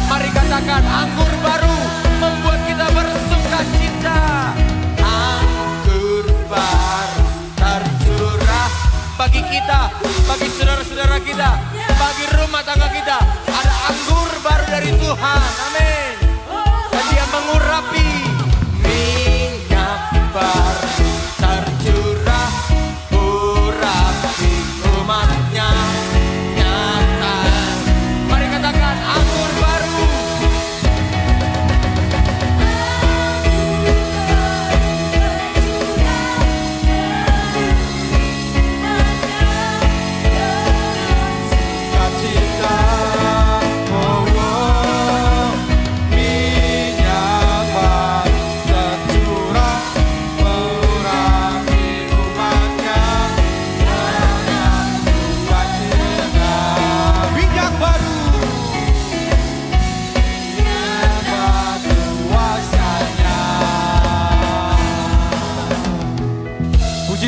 mari katakan, anggur baru membuat kita bersukacita. Anggur baru tercurah bagi kita, bagi saudara-saudara kita, bagi rumah tangga kita. Ada anggur baru dari Tuhan. Amin. Dan Dia mengurapi. Minyak baru tercurah, urapi umatnya. Nyata. Mari katakan, anggur baru.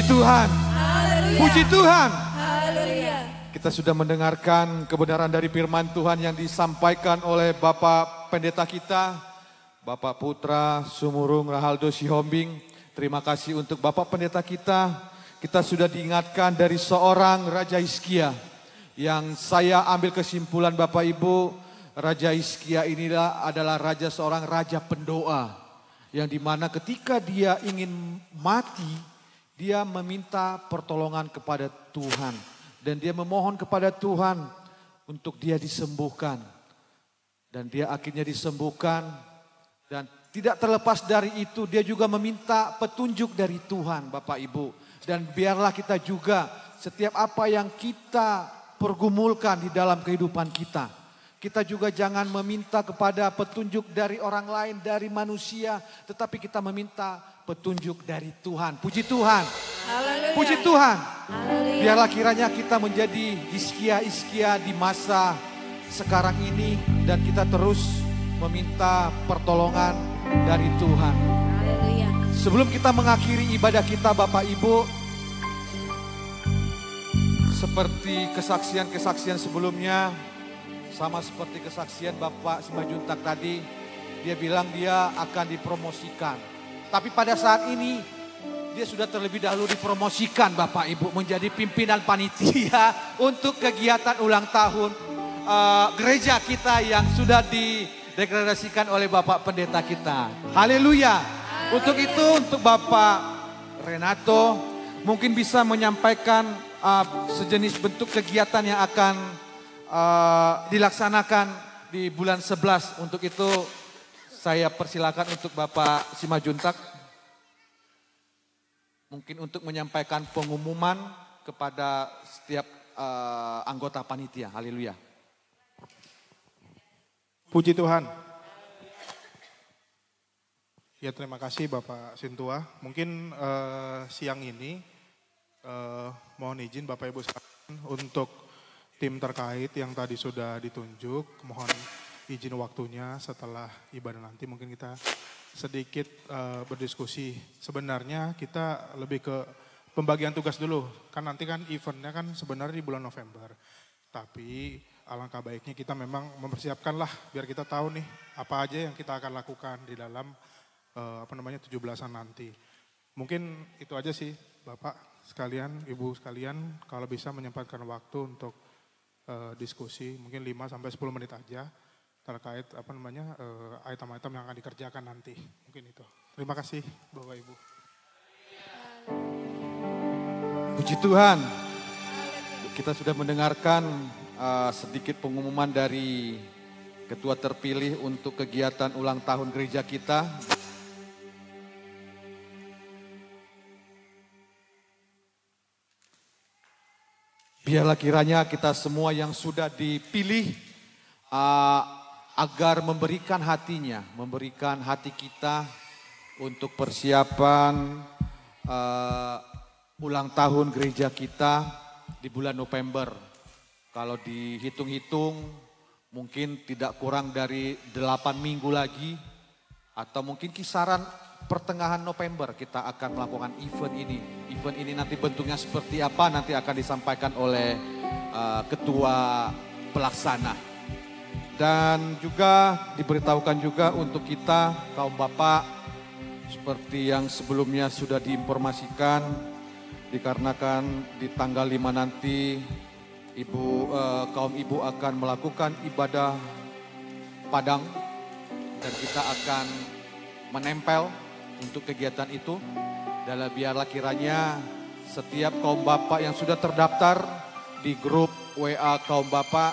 Tuhan. Puji Tuhan. Haleluya. Kita sudah mendengarkan kebenaran dari firman Tuhan yang disampaikan oleh Bapak Pendeta kita, Bapak Putra Sumurung Rahaldo Sihombing. Terima kasih untuk Bapak Pendeta kita. Kita sudah diingatkan dari seorang Raja Hizkia yang saya ambil kesimpulan Bapak Ibu, Raja Hizkia inilah adalah seorang raja pendoa yang dimana ketika dia ingin mati, dia meminta pertolongan kepada Tuhan. Dan dia memohon kepada Tuhan untuk dia disembuhkan. Dan dia akhirnya disembuhkan. Dan tidak terlepas dari itu, dia juga meminta petunjuk dari Tuhan, Bapak Ibu. Dan biarlah kita juga setiap apa yang kita pergumulkan di dalam kehidupan kita, kita juga jangan meminta kepada petunjuk dari orang lain, dari manusia, tetapi kita meminta petunjuk dari Tuhan. Puji Tuhan. Haleluya. Puji Tuhan. Haleluya. Biarlah kiranya kita menjadi Hizkia di masa sekarang ini dan kita terus meminta pertolongan dari Tuhan. Haleluya. Sebelum kita mengakhiri ibadah kita Bapak Ibu, seperti kesaksian-kesaksian sebelumnya, sama seperti kesaksian Bapak Simajuntak tadi, dia bilang dia akan dipromosikan. Tapi pada saat ini, dia sudah terlebih dahulu dipromosikan Bapak Ibu menjadi pimpinan panitia untuk kegiatan ulang tahun gereja kita yang sudah dideklarasikan oleh Bapak Pendeta kita. Haleluya. Untuk itu, untuk Bapak Renato, mungkin bisa menyampaikan sejenis bentuk kegiatan yang akan dilaksanakan di bulan 11. Untuk itu saya persilakan untuk Bapak Simajuntak mungkin untuk menyampaikan pengumuman kepada setiap anggota panitia. Haleluya. Puji Tuhan. Ya, terima kasih Bapak Sintua. Mungkin siang ini mohon izin Bapak Ibu sekalian untuk tim terkait yang tadi sudah ditunjuk, mohon izin waktunya setelah ibadah nanti mungkin kita sedikit berdiskusi. Sebenarnya kita lebih ke pembagian tugas dulu, kan nanti kan eventnya kan sebenarnya di bulan November. Tapi alangkah baiknya kita memang mempersiapkan lah biar kita tahu nih apa aja yang kita akan lakukan di dalam 17-an nanti. Mungkin itu aja sih Bapak sekalian, Ibu sekalian, kalau bisa menyempatkan waktu untuk diskusi mungkin 5-10 menit aja terkait item-item yang akan dikerjakan nanti. Mungkin itu. Terima kasih Bapak Ibu. Puji Tuhan. Kita sudah mendengarkan sedikit pengumuman dari ketua terpilih untuk kegiatan ulang tahun gereja kita. Biarlah kiranya kita semua yang sudah dipilih agar memberikan hatinya, memberikan hati kita untuk persiapan ulang tahun gereja kita di bulan November. Kalau dihitung-hitung mungkin tidak kurang dari 8 minggu lagi atau mungkin kisaran pertengahan November kita akan melakukan event ini. Event ini nanti bentuknya seperti apa nanti akan disampaikan oleh ketua pelaksana. Dan juga diberitahukan juga untuk kita kaum bapak seperti yang sebelumnya sudah diinformasikan, dikarenakan di tanggal 5 nanti kaum ibu akan melakukan ibadah padang dan kita akan menempel untuk kegiatan itu. Dan biarlah kiranya setiap kaum bapak yang sudah terdaftar di grup WA kaum bapak,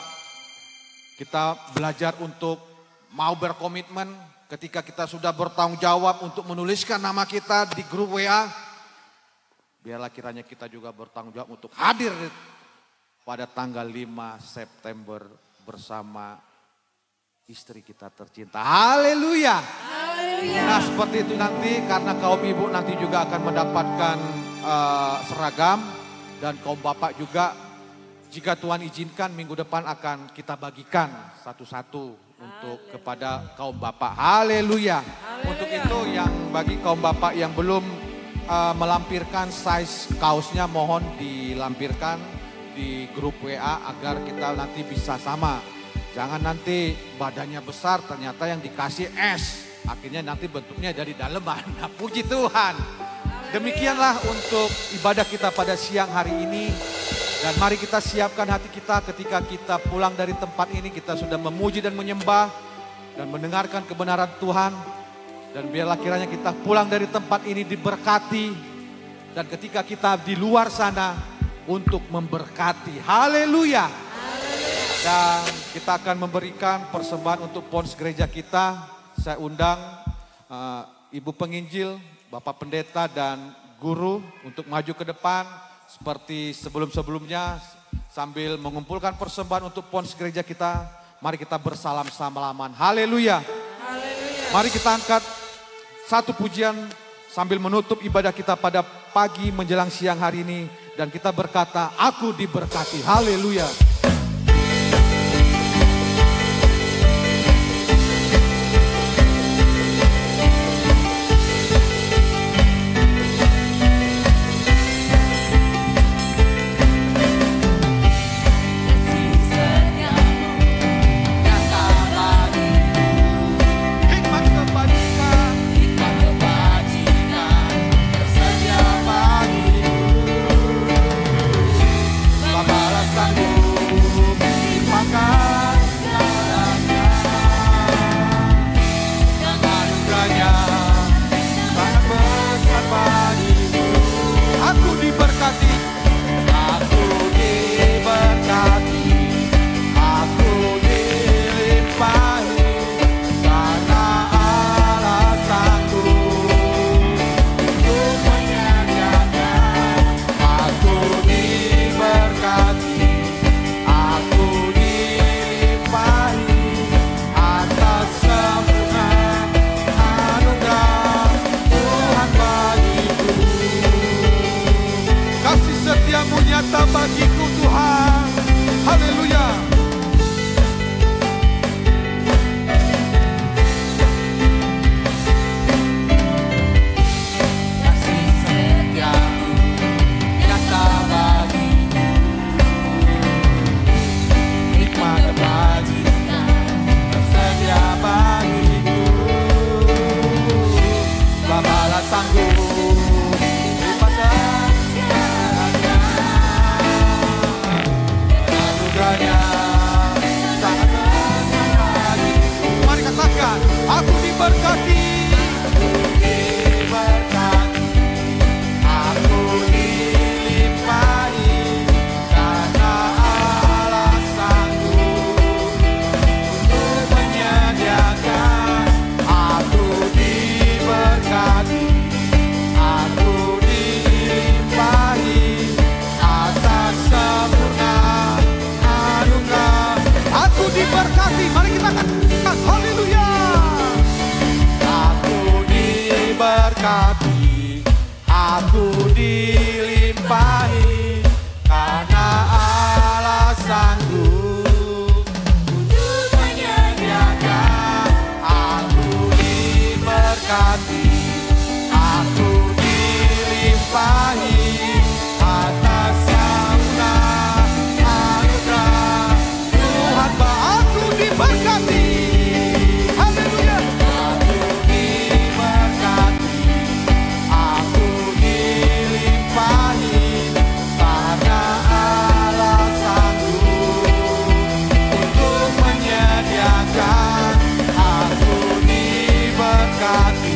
kita belajar untuk mau berkomitmen ketika kita sudah bertanggung jawab untuk menuliskan nama kita di grup WA. Biarlah kiranya kita juga bertanggung jawab untuk hadir pada tanggal 5 September bersama istri kita tercinta. Haleluya. Nah seperti itu nanti karena kaum ibu nanti juga akan mendapatkan seragam dan kaum bapak juga jika Tuhan izinkan minggu depan akan kita bagikan satu-satu untuk kepada kaum bapak. Haleluya. Untuk itu yang bagi kaum bapak yang belum melampirkan size kaosnya mohon dilampirkan di grup WA agar kita nanti bisa sama. Jangan nanti badannya besar ternyata yang dikasih es. Akhirnya nanti bentuknya dari daleman. Nah, puji Tuhan. Demikianlah untuk ibadah kita pada siang hari ini. Dan mari kita siapkan hati kita ketika kita pulang dari tempat ini. Kita sudah memuji dan menyembah dan mendengarkan kebenaran Tuhan. Dan biarlah kiranya kita pulang dari tempat ini diberkati. dan ketika kita di luar sana untuk memberkati. Haleluya. Dan kita akan memberikan persembahan untuk pons gereja kita. Saya undang Ibu Penginjil, Bapak Pendeta dan Guru untuk maju ke depan seperti sebelum-sebelumnya sambil mengumpulkan persembahan untuk pons gereja kita. Mari kita bersalam salaman. Haleluya. Mari kita angkat satu pujian sambil menutup ibadah kita pada pagi menjelang siang hari ini. Dan kita berkata, aku diberkati. Haleluya. Bagiku Tuhan, haleluya. Kasih setiamu nyata bagiku, hikmat kebajikan tersedia bagiku. Bapalah sanggup aku diberkati, aku dilimpahi, karena Allah sanggup untuk menyediakan. Aku diberkati, aku dilimpahi, atas sempurna anugerah. Aku diberkati, mari kita katakan haleluya. Berkati, aku dilimpahi, karena Allah sanggup untuk menyediakan. Aku diberkati, aku dilimpahi, atas sempurna anugerah Tuhan. Aku diberkati. God.